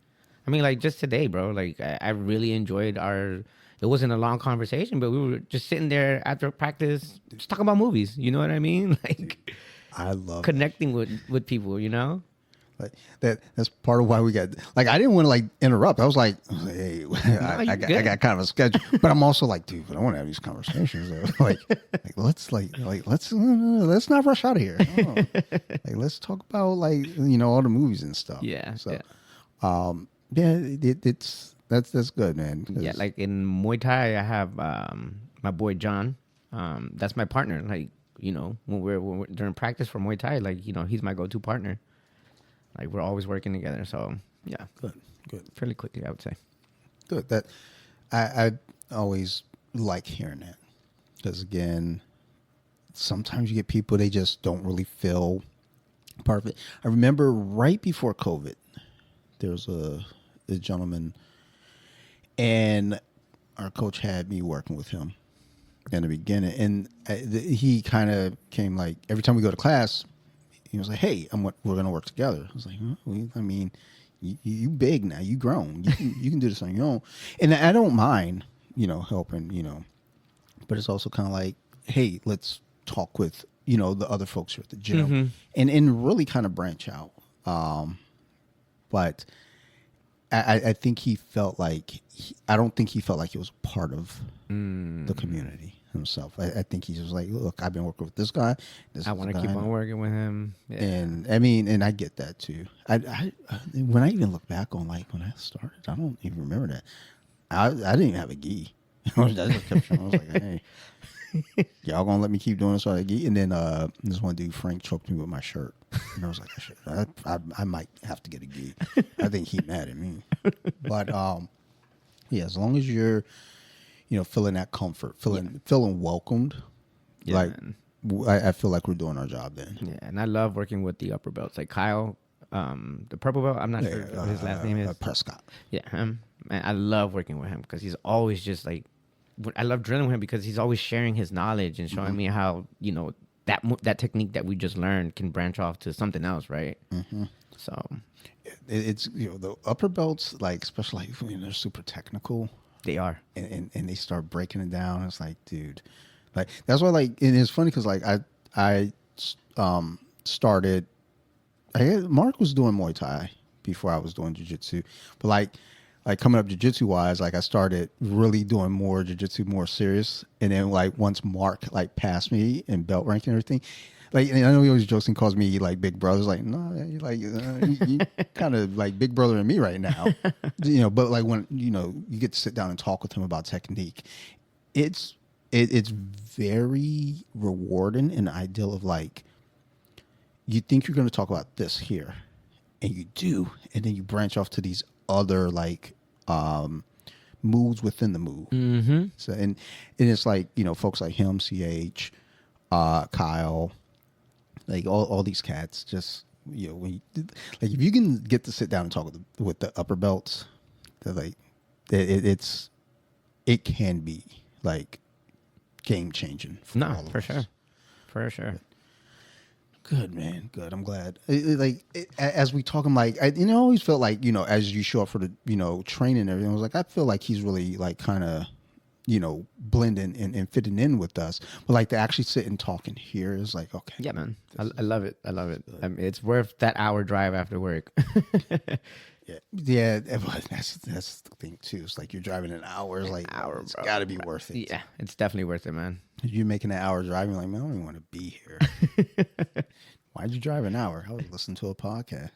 I mean, like, just today, bro, like, I really enjoyed it wasn't a long conversation, but we were just sitting there after practice, just talking about movies. You know what I mean? Like, I love connecting with people, Like that's part of why we got, like, I didn't want to like interrupt. I was like, hey, I got kind of a schedule, but I'm also like, dude, but I want to have these conversations. Let's not rush out of here. Oh. Like, let's talk about all the movies and stuff. Yeah. So, yeah. That's good, man. Yeah. Like in Muay Thai, I have my boy John. That's my partner. Like, when we're during practice for Muay Thai, like, he's my go-to partner. Like, we're always working together. So, yeah. Good. Fairly quickly, I would say. Good. That I always like hearing that. Because, again, sometimes you get people, they just don't really feel part of it. I remember right before COVID, there was a gentleman, and our coach had me working with him in the beginning. And he kind of came, like, every time we go to class, he was like, "Hey, we're going to work together." I was like, I mean, you big now, you grown, you can do this on your own. And I don't mind, helping, but it's also kind of like, hey, let's talk with, the other folks here at the gym, and really kind of branch out. But I think he felt like, I don't think he felt like he was a part of the community himself. I think he's just like, look, I've been working with this guy. I want to keep on working with him. Yeah. And I mean, and I get that too. I when I even look back on like when I started, I don't even remember that. I didn't even have a gi. I was like, hey, y'all gonna let me keep doing this without a gi? And then this one dude, Frank, choked me with my shirt. And I was like, I might have to get a gi. I think he mad at me. But yeah, as long as you're, feeling that comfort, feeling welcomed, Yeah, like, man. I feel like we're doing our job then. Yeah, and I love working with the upper belts. Like Kyle, the purple belt, I'm not sure what his last name is. Prescott. Yeah, him. Man, I love working with him because he's always just like, I love drilling with him because he's always sharing his knowledge and showing me how, that technique that we just learned can branch off to something else, right? Mm-hmm. So it's, the upper belts, like, especially like when they're super technical. They are. And they start breaking it down. It's like, dude, like, that's why, like, and it's funny because, like, I started, Mark was doing Muay Thai before I was doing jiu-jitsu, but like coming up jiu-jitsu wise, like, I started really doing more jiu-jitsu, more serious. And then, like, once Mark, like, passed me in belt rank and everything, like I know he always jokes and calls me like big brother. It's like no, you like you kind of like big brother in me right now, But like when you get to sit down and talk with him about technique, it's very rewarding and ideal of like you think you're going to talk about this here, and you do, and then you branch off to these other like moves within the move. Mm-hmm. So and it's like folks like him, Kyle, like all these cats. Just when like if you can get to sit down and talk with the upper belts, they're like it can be like game changing for all of For us. sure. For sure. Good, man. Good. I'm glad. As we talk, I'm like, I always felt like, as you show up for the, training and everything, I was like, I feel like he's really like kind of, blending and fitting in with us. But like to actually sit and talk and hear is like, okay. Yeah, man. I love it. I love it. I mean, it's worth that hour drive after work. Yeah. That's the thing too. It's like you're driving an hour. It's like, it's got to be worth it. Yeah, it's definitely worth it, man. You're making an hour driving, like, man, I don't even want to be here. Why'd you drive an hour? I was listening to a podcast.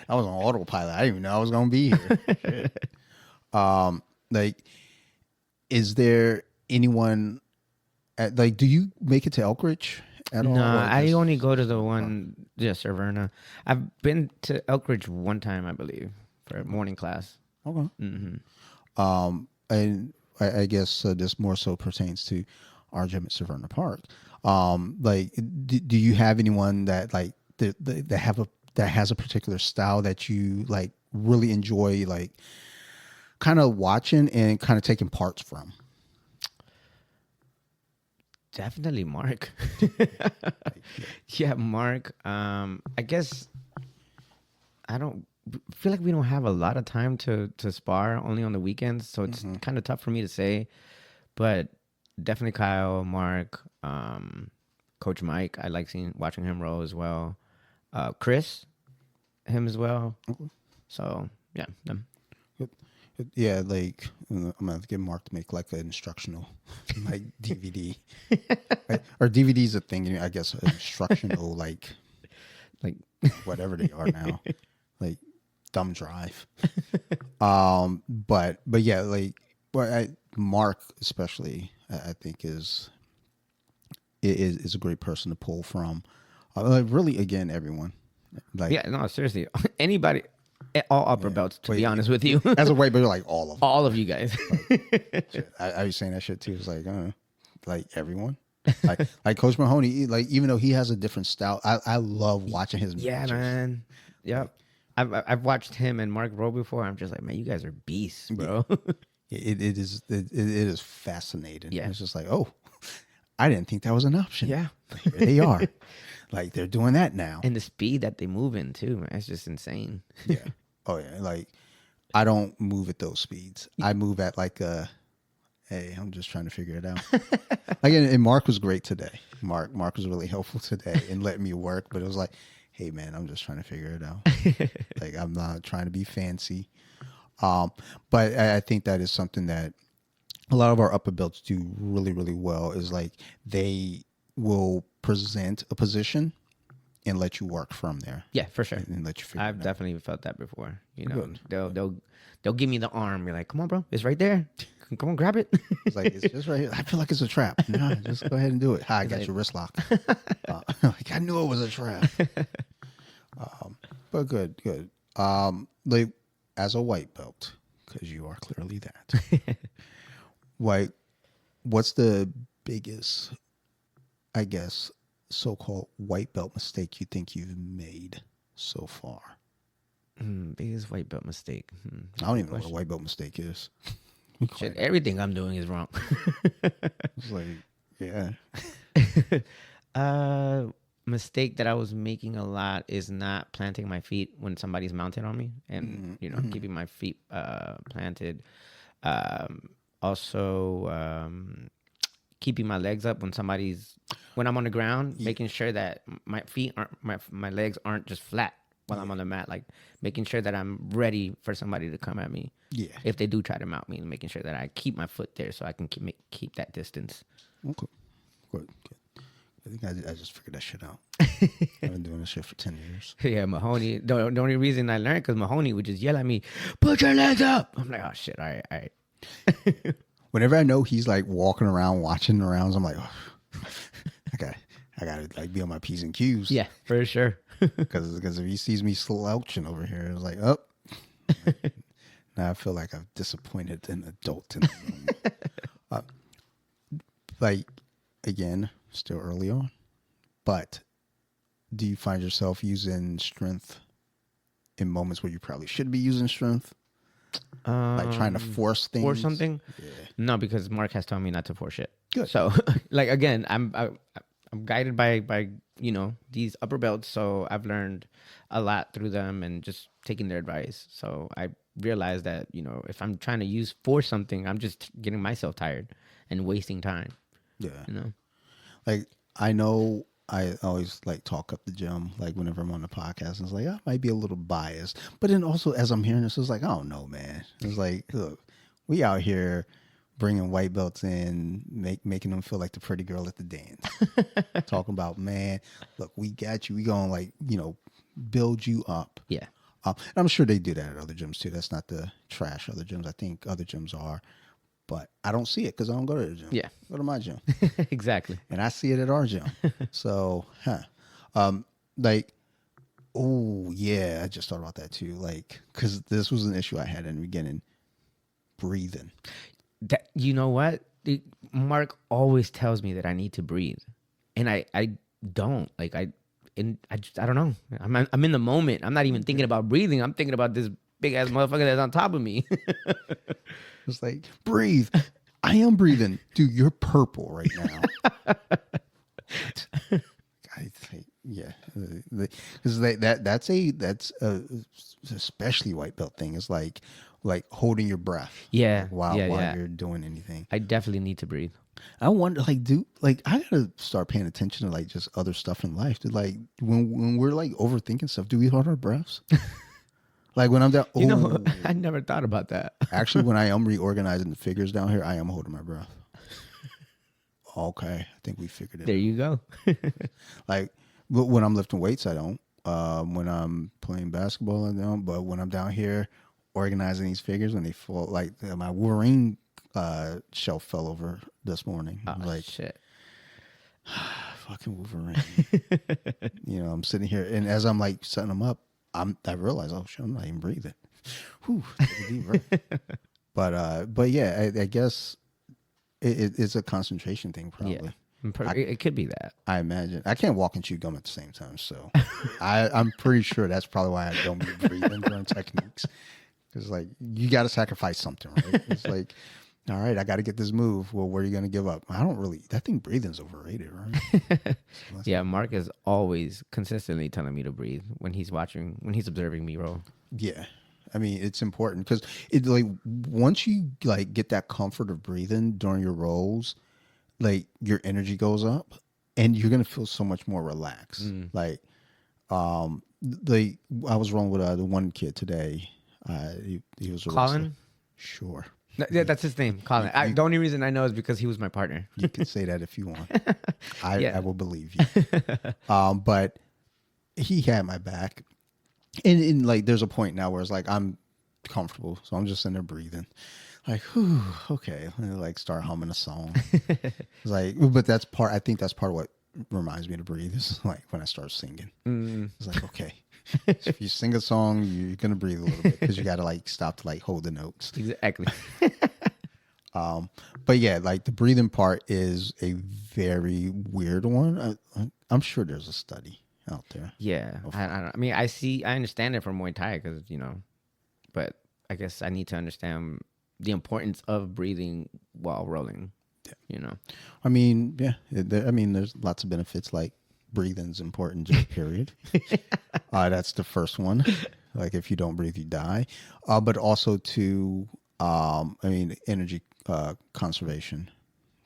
I was on autopilot. I didn't even know I was going to be here. Shit. Like, is there anyone do you make it to Elkridge at all? No, I only go to the one, Cerverna. I've been to Elkridge one time, I believe, for morning class. Okay. Mm-hmm. And I guess this more so pertains to our gym at Cerverna Park. Like, do you have anyone that like that has a particular style that you like really enjoy, like kind of watching and kind of taking parts from? Definitely Mark. Yeah, Mark. I guess I don't feel like we don't have a lot of time to spar, only on the weekends, so it's kind of tough for me to say. But definitely Kyle, Mark, Coach Mike. I like watching him roll as well. Chris, him as well. So yeah, them. Yeah, like I'm gonna have to get Mark to make like an instructional like DVD. Right? Or DVD's a thing, I guess. Instructional like whatever they are now, like thumb drive. But yeah, like Mark especially, I think is a great person to pull from. Really, again, everyone. Like Yeah, no, seriously, anybody. All upper belts, to be honest with you. As a weight, but like all of them. All of you guys. Shit, I was saying that shit too. It's like everyone. Like Coach Mahoney, like even though he has a different style, I love watching his matches. Man. Yep. I've watched him and Mark roll before. I'm just like, man, you guys are beasts, bro. It is fascinating. Yeah. It's just like, oh, I didn't think that was an option. Yeah. Here they are. Like they're doing that now. And the speed that they move in too, man. It's just insane. Yeah. Oh yeah. Like I don't move at those speeds. I move at like hey, I'm just trying to figure it out. Like and Mark was great today. Mark was really helpful today and letting me work, but it was like, hey man, I'm just trying to figure it out. Like I'm not trying to be fancy. But I think that is something that a lot of our upper belts do really, really well is like they will present a position and let you work from there. Yeah, for sure. And let you figure I've it out. definitely felt that before. Good. They'll give me the arm. You're like, come on, bro, it's right there. Come on, grab it. It's like it's just right here. I feel like it's a trap. No, just go ahead and do it. Hi, I got your wrist lock. Like I knew it was a trap. But good. Like as a white belt, because you are clearly that. Like, what's the biggest, I guess, so-called white belt mistake you think you've made so far? Biggest white belt mistake. I don't even know what a white belt mistake is. Shit, everything I'm doing is wrong. It's like, yeah. Mistake that I was making a lot is not planting my feet when somebody's mounted on me, and keeping my feet planted. Also, keeping my legs up when I'm on the ground, making sure that my feet aren't my legs aren't just flat while I'm on the mat, like making sure that I'm ready for somebody to come at me. Yeah. If they do try to mount me, and making sure that I keep my foot there so I can keep that distance. Okay. Good. I think I just figured that shit out. I've been doing this shit for 10 years. Yeah, Mahoney. The only reason I learned because Mahoney would just yell at me, "Put your legs up." I'm like, oh shit, all right, all right. Whenever I know he's like walking around watching the rounds, I'm like, oh, I gotta like be on my P's and Q's. Yeah, for sure. Because if he sees me slouching over here, it's like, oh, now I feel like I've disappointed an adult in the room. Like, again, still early on, but do you find yourself using strength in moments where you probably should be using strength? Like trying to force things? Force something? Yeah. No, because Mark has told me not to force shit. Good. So, like, again, I'm guided by these upper belts, so I've learned a lot through them and just taking their advice. So I realized that if I'm trying to force something, I'm just getting myself tired and wasting time. Yeah. Like, I know I always like talk up the gym, like whenever I'm on the podcast, and it's like, I might be a little biased. But then also as I'm hearing this, it's like, I don't know, man. It's like, look, we out here bringing white belts in, making them feel like the pretty girl at the dance. Talking about, man, look, we got you. We gonna like, build you up. Yeah. And I'm sure they do that at other gyms too. That's not the trash other gyms. I think other gyms are. But I don't see it because I don't go to the gym. Yeah. I go to my gym. Exactly. And I see it at our gym. So, like, oh, yeah, I just thought about that too. Like, because this was an issue I had in the beginning. Breathing. You know what? Mark always tells me that I need to breathe. And I don't. Like, I don't know. I'm in the moment. I'm not even thinking about breathing. I'm thinking about this big ass motherfucker that's on top of me. It's like, breathe. I am breathing. Dude, you're purple right now. I think, yeah. Because that's a especially white belt thing. It's like holding your breath. Yeah. While yeah. you're doing anything. I definitely need to breathe. I wonder, I gotta start paying attention to like just other stuff in life. To like when we're like overthinking stuff, do we hold our breaths? Like when I'm down, I never thought about that. Actually, when I am reorganizing the figures down here, I am holding my breath. Okay, I think we figured it There out. you go. Like, but when I'm lifting weights, I don't. When I'm playing basketball, I don't. But when I'm down here organizing these figures, when they fall, like my Wolverine shelf fell over this morning. Oh, Like, shit. fucking Wolverine. I'm sitting here, and as I'm like setting them up, I realize, oh shit, I'm not even breathing. Whew, take a deep breath. But yeah, I guess it's a concentration thing, probably. Yeah, it could be that. I imagine. I can't walk and chew gum at the same time, so I'm pretty sure that's probably why I don't be breathing during techniques. Because like you got to sacrifice something, right? It's like, all right, I got to get this move. Well, where are you going to give up? I think breathing's overrated, right? Yeah, Mark is always consistently telling me to breathe when he's observing me roll. Yeah. I mean, it's important because it like once you like get that comfort of breathing during your rolls, like your energy goes up and you're going to feel so much more relaxed. Like, I was rolling with the one kid today. He was a Colin? wrestler. Sure. Yeah, that's his name, Colin. The only reason I know is because he was my partner. You can say that if you want. I will believe you. But he had my back. And like there's a point now where it's like I'm comfortable. So I'm just in there breathing. Like, whew, okay. And like start humming a song. It's like, but I think that's part of what reminds me to breathe is like when I start singing. It's like, okay. So if you sing a song, you're gonna breathe a little bit because you gotta like stop to like hold the notes. Exactly. But yeah, like the breathing part is a very weird one. I'm sure there's a study out there. Yeah, I mean, I understand it from Muay Thai because but I guess I need to understand the importance of breathing while rolling. Yeah. I mean, yeah. There's lots of benefits. Like breathing's important. Just period. That's the first one. Like if you don't breathe, you die. But also to, energy conservation.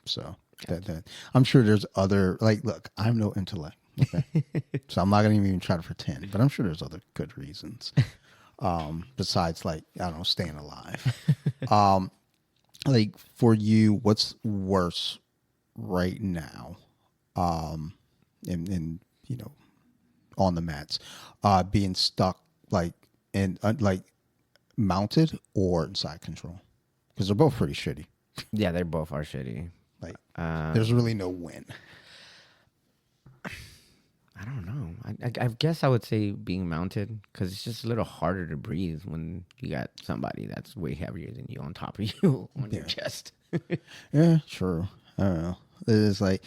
So that I'm sure there's other like. Look, I'm no intellect. Okay, so I'm not gonna even try to pretend. But I'm sure there's other good reasons. Besides like I don't know, staying alive. Like for you, what's worse right now? and on the mats, being stuck like in like mounted or in side control, because they're both pretty shitty. Yeah, they both are shitty. Like there's really no win. I don't know. I guess I would say being mounted, because it's just a little harder to breathe when you got somebody that's way heavier than you on top of you on your chest. Yeah, true. I don't know. It's like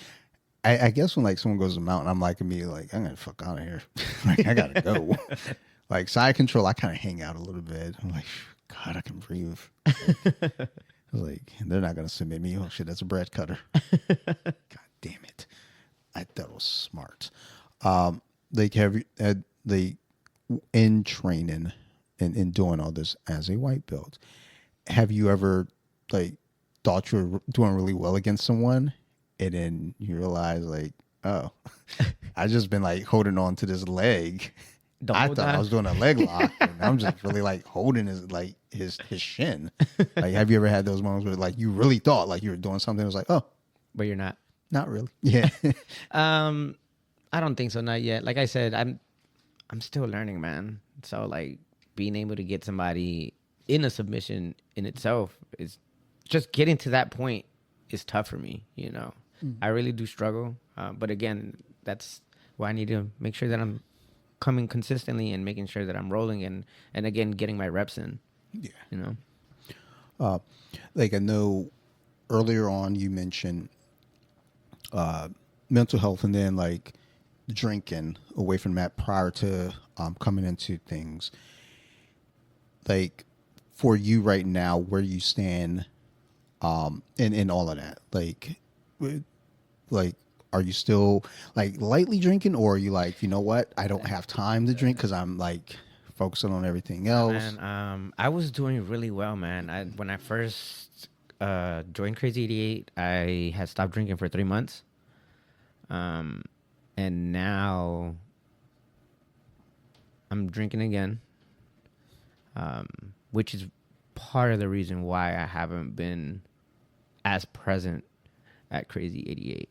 I guess when like someone goes to the mountain, I'm like immediately like, I'm gonna fuck out of here. Like I gotta go. Like side control, I kind of hang out a little bit. I'm like, God, I can breathe. I was like, they're not gonna submit me. Oh shit, that's a bread cutter. God damn it! I thought it was smart. Like have you they in training and in doing all this as a white belt, have you ever like thought you were doing really well against someone and then you realize like, oh, I just been like holding on to this leg. I thought I was doing a leg lock, and I'm just really like holding his shin. Like, have you ever had those moments where like you really thought like you were doing something? It was like, oh, But you're not. not really. Yeah. I don't think so, not yet. Like I said, I'm still learning, man. So like being able to get somebody in a submission in itself is just getting to that point is tough for me. I really do struggle. But again, that's why I need to make sure that I'm coming consistently and making sure that I'm rolling and again getting my reps in. Yeah. Like I know earlier on you mentioned mental health and then like drinking away from that prior to coming into things. Like for you right now, where you stand in all of that, like are you still like lightly drinking, or are you like, you know what, I don't have time to drink because I'm like focusing on everything else? Man, I was doing really well, man. When I first joined Crazy 88, I had stopped drinking for 3 months. And now I'm drinking again, which is part of the reason why I haven't been as present at Crazy 88.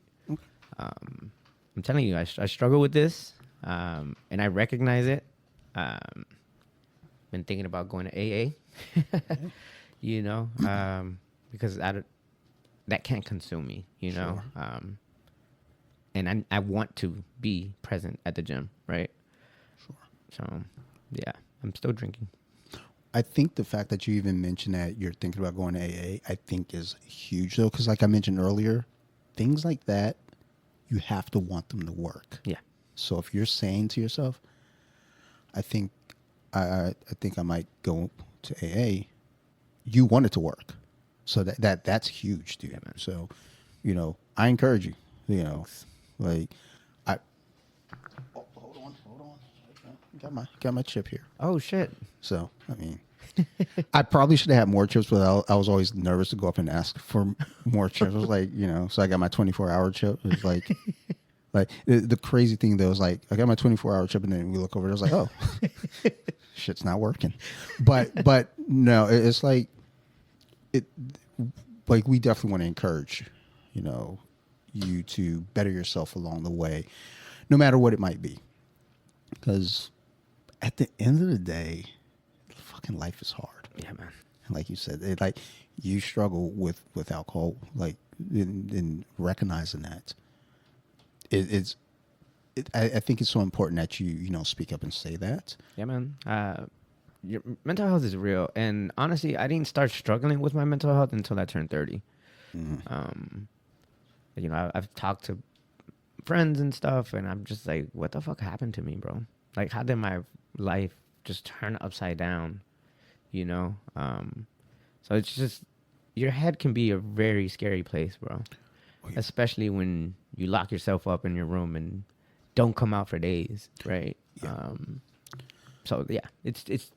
I'm telling you, I struggle with this, and I recognize it. Been thinking about going to AA, because that can't consume me, Sure. And I want to be present at the gym, right? Sure. So, yeah, I'm still drinking. I think the fact that you even mentioned that you're thinking about going to AA, I think is huge though, because like I mentioned earlier, things like that, you have to want them to work. Yeah. So if you're saying to yourself, I think I think I might go to AA, you want it to work. So that's huge, dude. Yeah, man. So, I encourage you, like hold on. Got my chip here. Oh, shit. So, I mean, I probably should have had more chips, but I was always nervous to go up and ask for more chips. I was like, so I got my 24-hour chip. It was like the crazy thing though is like, I got my 24-hour chip and then we look over it. I was like, oh, shit's not working. But no, it's like, like we definitely want to encourage, you to better yourself along the way, no matter what it might be. Because at the end of the day, fucking life is hard. Yeah, man. And like you said, like you struggle with alcohol, like in recognizing that. I think it's so important that you speak up and say that. Yeah, man. Your mental health is real. And honestly, I didn't start struggling with my mental health until I turned 30. I've talked to friends and stuff, and I'm just like, what the fuck happened to me, bro? Like, how did my life just turn upside down? So it's just, your head can be a very scary place, bro. Oh, yeah. Especially when you lock yourself up in your room and don't come out for days, right? Yeah. So yeah, it's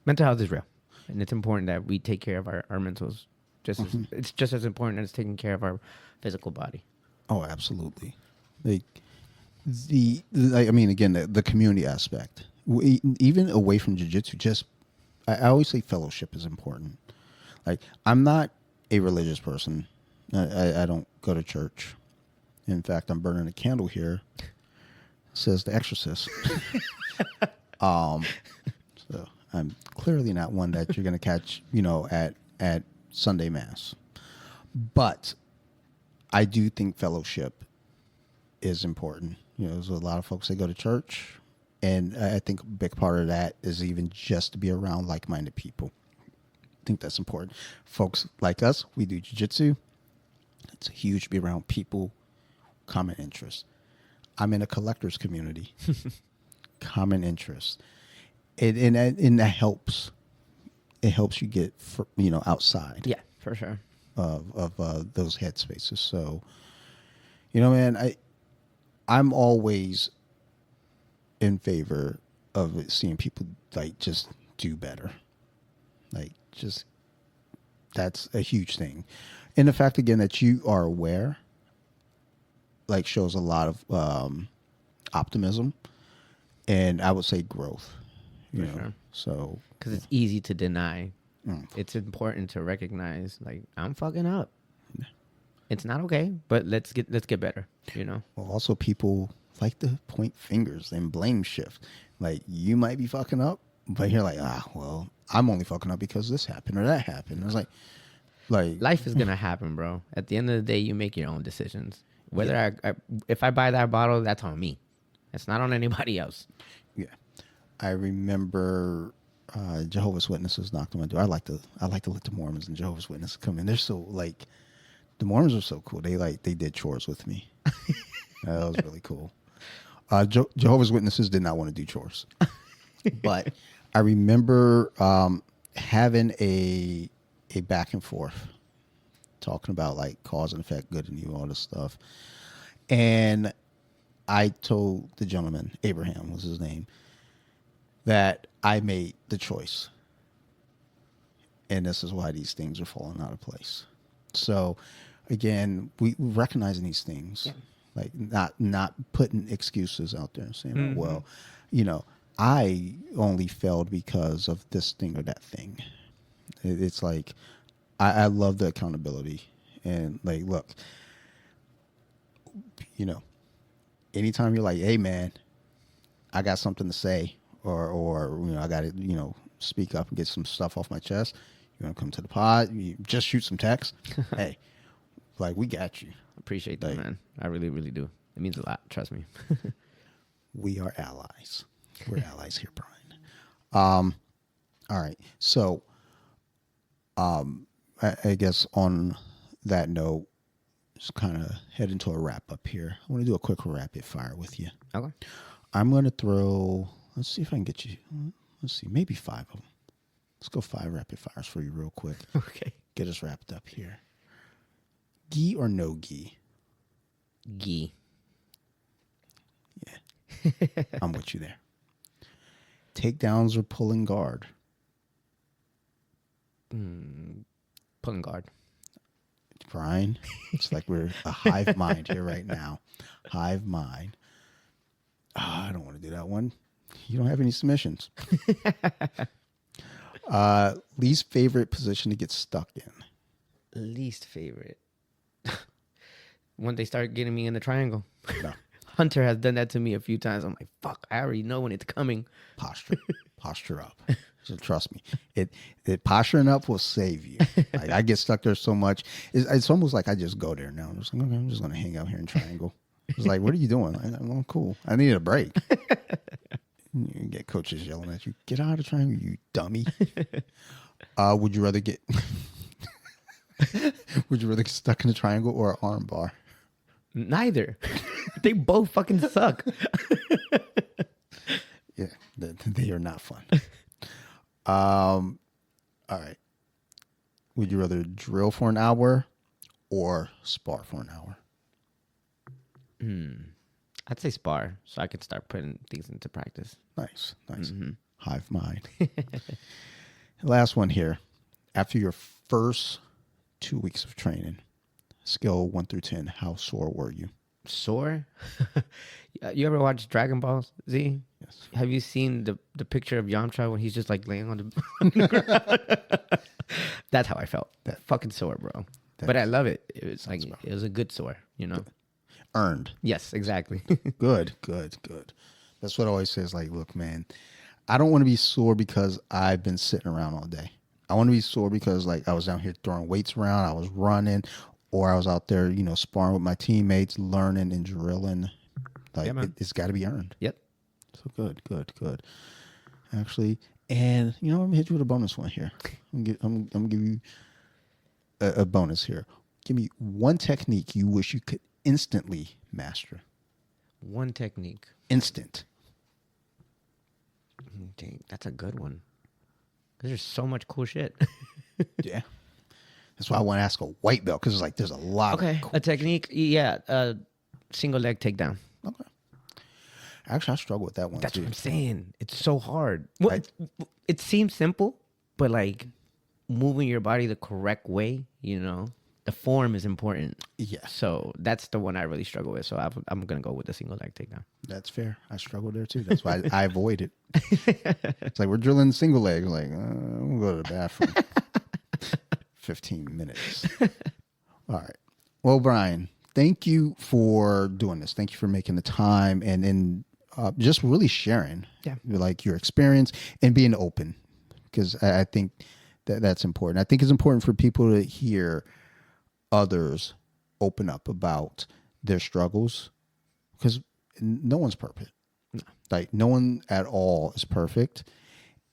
mental health is real, and it's important that we take care of our mentals. It's just as important as taking care of our physical body. Oh, absolutely. Like I mean, again, the community aspect, even away from jiu-jitsu, just I always say fellowship is important. Like, I'm not a religious person. I don't go to church. In fact, I'm burning a candle here. It says The Exorcist. So I'm clearly not one that you're going to catch, at Sunday Mass. But I do think fellowship is important. There's a lot of folks that go to church, and I think a big part of that is even just to be around like-minded people. I think that's important. Folks like us, we do jiu-jitsu. It's huge to be around people, common interests. I'm in a collector's community, common interests. And that helps. It helps you get, outside. Yeah, for sure. Of those headspaces. So, man, I'm always in favor of seeing people like just do better. Like just that's a huge thing. And the fact again that you are aware, like shows a lot of optimism, and I would say growth. You know, sure. so Because it's easy to deny. It's important to recognize, like, I'm fucking up. It's not okay, but let's get better. Well, also people like to point fingers and blame shift. Like you might be fucking up, but you're like, well, I'm only fucking up because this happened or that happened. It's like life is gonna happen, bro. At the end of the day, you make your own decisions. Whether if I buy that bottle, that's on me. It's not on anybody else. Yeah, I remember Jehovah's Witnesses knocked on my door. I like to let the Mormons and Jehovah's Witnesses come in. They're so like, the Mormons are so cool. They did chores with me. That was really cool. Jehovah's Witnesses did not want to do chores, but I remember having a back and forth, talking about like cause and effect, good and evil, all this stuff. And I told the gentleman, Abraham was his name, that I made the choice. And this is why these things are falling out of place. So again, we recognizing these things, like not putting excuses out there and saying, well, I only failed because of this thing or that thing. It's like, I love the accountability, and like, look, anytime you're like, hey man, I got something to say, or I got to, speak up and get some stuff off my chest. You want to come to the pod? You just shoot some text. Hey, like we got you. Appreciate that, man. I really, really do. It means a lot. Trust me. We are allies. We're allies here, Brian. All right. So, I guess on that note, just kind of head into a wrap up here. I want to do a quick rapid fire with you. Okay. I'm going to throw, let's see if I can get you, let's see, maybe 5 of them. Let's go 5 rapid fires for you real quick. Okay. Get us wrapped up here. Gi or no gi? Gi. Yeah. I'm with you there. Takedowns or pulling guard? Pulling guard. Brian, it's like we're a hive mind here right now. Hive mind. I don't want to do that one. You don't have any submissions. Least favorite position to get stuck in? Least favorite. When they start getting me in the triangle. No. Hunter has done that to me a few times. I'm like, fuck, I already know when it's coming. Posture up. So trust me, it posturing up will save you. Like I get stuck there so much. It's almost like I just go there now. I'm just like, okay, I'm just going to hang out here in triangle. It's like, what are you doing? I'm cool. I need a break. You get coaches yelling at you. Get out of the triangle, you dummy. Would you rather get stuck in a triangle or an arm bar? Neither. They both fucking suck. Yeah, they are not fun. All right. Would you rather drill for an hour or spar for an hour? I'd say spar, so I could start putting things into practice. Nice. Hive mind. Last one here. After your first 2 weeks of training, scale 1 through 10, how sore were you? Sore? You ever watch Dragon Ball Z? Yes. Have you seen the picture of Yamcha when he's just like laying on the ground? That's how I felt. Fucking sore, bro. But I love it. It was like, it was a good sore, earned. Yes, exactly. Good. That's what I always say is like, look, man, I don't want to be sore because I've been sitting around all day. I want to be sore because like I was down here throwing weights around, I was running, or I was out there, sparring with my teammates, learning and drilling. Like it's got to be earned. Yep. So good. Actually, and I'm gonna hit you with a bonus one here. I'm gonna give you a bonus here. Give me one technique you wish you could instantly master. One technique. Instant. Dang, that's a good one. Because there's so much cool shit. Yeah. That's why I want to ask a white belt, because it's like there's a lot of cool a technique. Yeah. Single leg takedown. Okay. Actually, I struggle with that one That's too. what I'm saying. It's so hard. Well, it seems simple, but like moving your body the correct way, the form is important. Yeah. So that's the one I really struggle with. So I'm going to go with the single leg takedown. That's fair. I struggle there too. That's why I avoid it. It's like we're drilling single legs. Like, we'll go to the bathroom. 15 minutes. All right. Well, Brian, thank you for doing this. Thank you for making the time and just really sharing like your experience and being open, because I think that's important. I think it's important for people to hear others open up about their struggles, because no one's perfect. No. Like no one at all is perfect.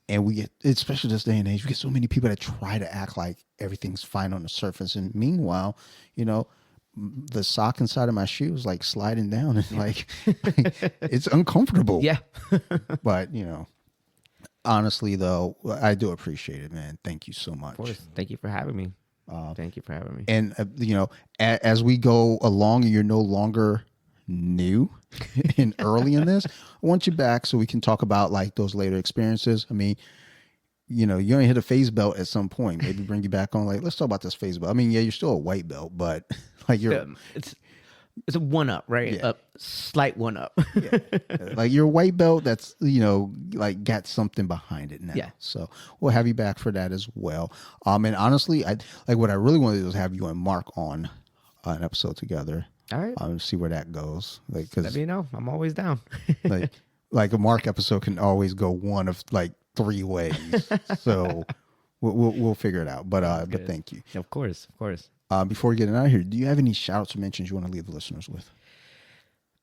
And we get, especially this day and age, we get so many people that try to act like everything's fine on the surface. And meanwhile, the sock inside of my shoe is like sliding down and like it's uncomfortable. Yeah. But, honestly, though, I do appreciate it, man. Thank you so much. Of course. Thank you for having me. Thank you for having me. And, as we go along and you're no longer new and early in this, I want you back so we can talk about like those later experiences. I mean, you're going to hit a phase belt at some point. Maybe bring you back on, like, let's talk about this phase belt. I mean, yeah, you're still a white belt, but like it's a one up, right? Yeah. A slight one up. Yeah. Like you're a white belt that's, like got something behind it now. Yeah. So we'll have you back for that as well. And honestly, what I really want to do is have you and Mark on an episode together. All right. See where that goes. Like, cause let me know. I'm always down. like a Mark episode can always go one of like 3 ways. So we'll figure it out. But thank you. Of course. Before we get out of here, do you have any shout outs or mentions you want to leave the listeners with?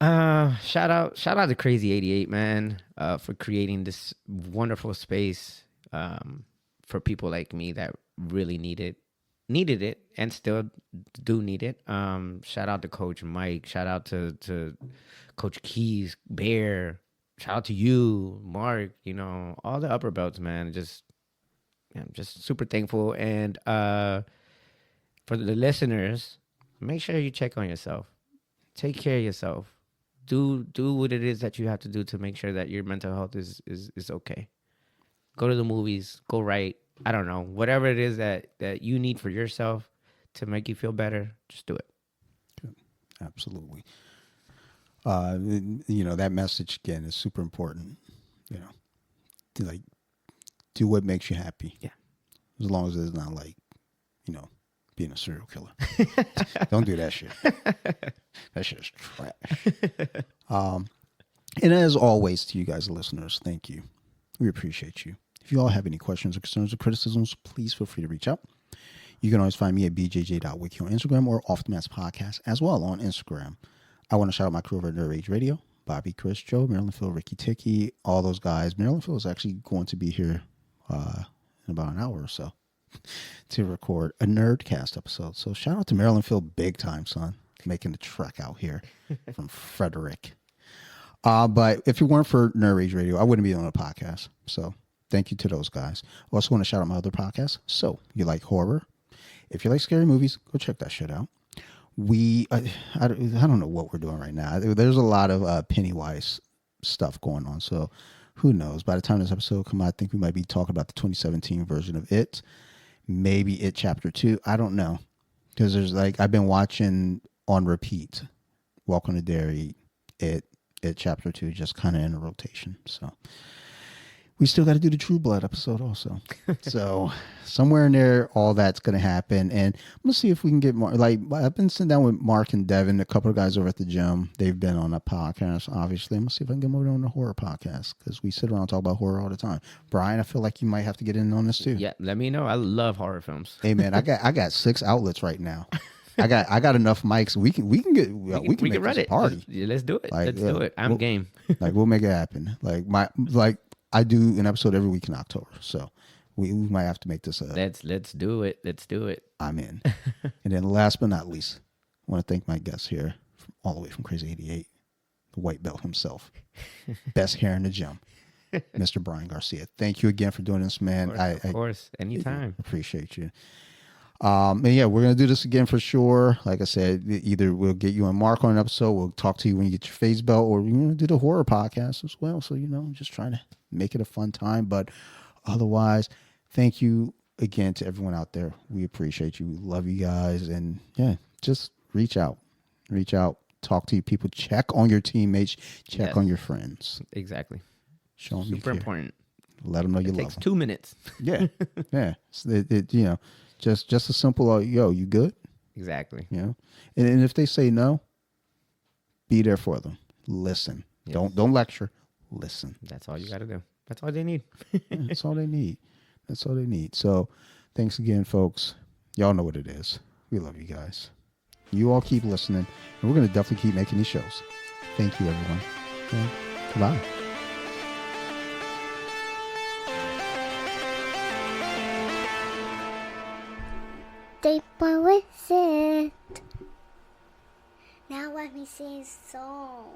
Shout out to Crazy 88, man, for creating this wonderful space for people like me that really needed it and still do need it. Shout out to Coach Mike. Shout out to Coach Keys, Bear. Shout out to you, Mark. All the upper belts, man. I'm just super thankful. And for the listeners, make sure you check on yourself. Take care of yourself. Do what it is that you have to do to make sure that your mental health is okay. Go to the movies. Go write. I don't know. Whatever it is that you need for yourself to make you feel better, just do it. Good. Absolutely. That message again is super important. To like do what makes you happy. Yeah. As long as it's not like, being a serial killer. Don't do that shit. That shit is trash. And as always, to you guys, the listeners, thank you. We appreciate you. If you all have any questions or concerns or criticisms, please feel free to reach out. You can always find me at bjj.wiki on Instagram or Off the Mats Podcast as well on Instagram. I want to shout out my crew over at Nerd Rage Radio, Bobby, Chris, Joe, Marilyn Phil, Ricky Ticky, all those guys. Marilyn Phil is actually going to be here in about an hour or so to record a Nerdcast episode. So shout out to Marilyn Phil big time, son, making the trek out here from Frederick. But if it weren't for Nerd Rage Radio, I wouldn't be on a podcast. So thank you to those guys. I also want to shout out my other podcast. So you like horror? If you like scary movies, go check that shit out. I don't know what we're doing right now. There's a lot of Pennywise stuff going on. So who knows? By the time this episode comes out, I think we might be talking about the 2017 version of It. Maybe It Chapter 2. I don't know. Because there's I've been watching on repeat Welcome to Derry, It Chapter 2, just kind of in a rotation. So we still got to do the True Blood episode also. So somewhere in there, all that's going to happen. And I'm going to see if we can get more. Like, I've been sitting down with Mark and Devin, a couple of guys over at the gym. They've been on a podcast, obviously. I'm going to see if I can get more on the horror podcast because we sit around and talk about horror all the time. Brian, I feel like you might have to get in on this too. Yeah, let me know. I love horror films. Hey, man, I got 6 outlets right now. I got enough mics. We can make run this a it. Party. Let's do it. Let's do it. I'm game. Like we'll make it happen. Like I do an episode every week in October, so we might have to make this a. Let's do it. Let's do it. I'm in. And then last but not least, I want to thank my guest here, all the way from Crazy 88, the white belt himself, best hair in the gym, Mr. Brian Garcia. Thank you again for doing this, man. Of course, anytime. Appreciate you. And yeah, we're gonna do this again for sure. Like I said, either we'll get you and Mark on an episode, we'll talk to you when you get your face belt, or we're gonna do the horror podcast as well. So just trying to make it a fun time. But otherwise, thank you again to everyone out there. We appreciate you. We love you guys, and yeah, just reach out, talk to your people, check on your teammates, check on your friends. Exactly. Show them super important. Let them know you love them. It takes 2 minutes. Yeah, yeah. Just a simple, yo, you good? Exactly. And if they say no, be there for them. Listen. Yes. Don't lecture. Listen. That's all you got to do. That's all they need. That's all they need. That's all they need. So thanks again, folks. Y'all know what it is. We love you guys. You all keep listening, and we're going to definitely keep making these shows. Thank you, everyone. And goodbye. Deep with it. Now let me sing a song.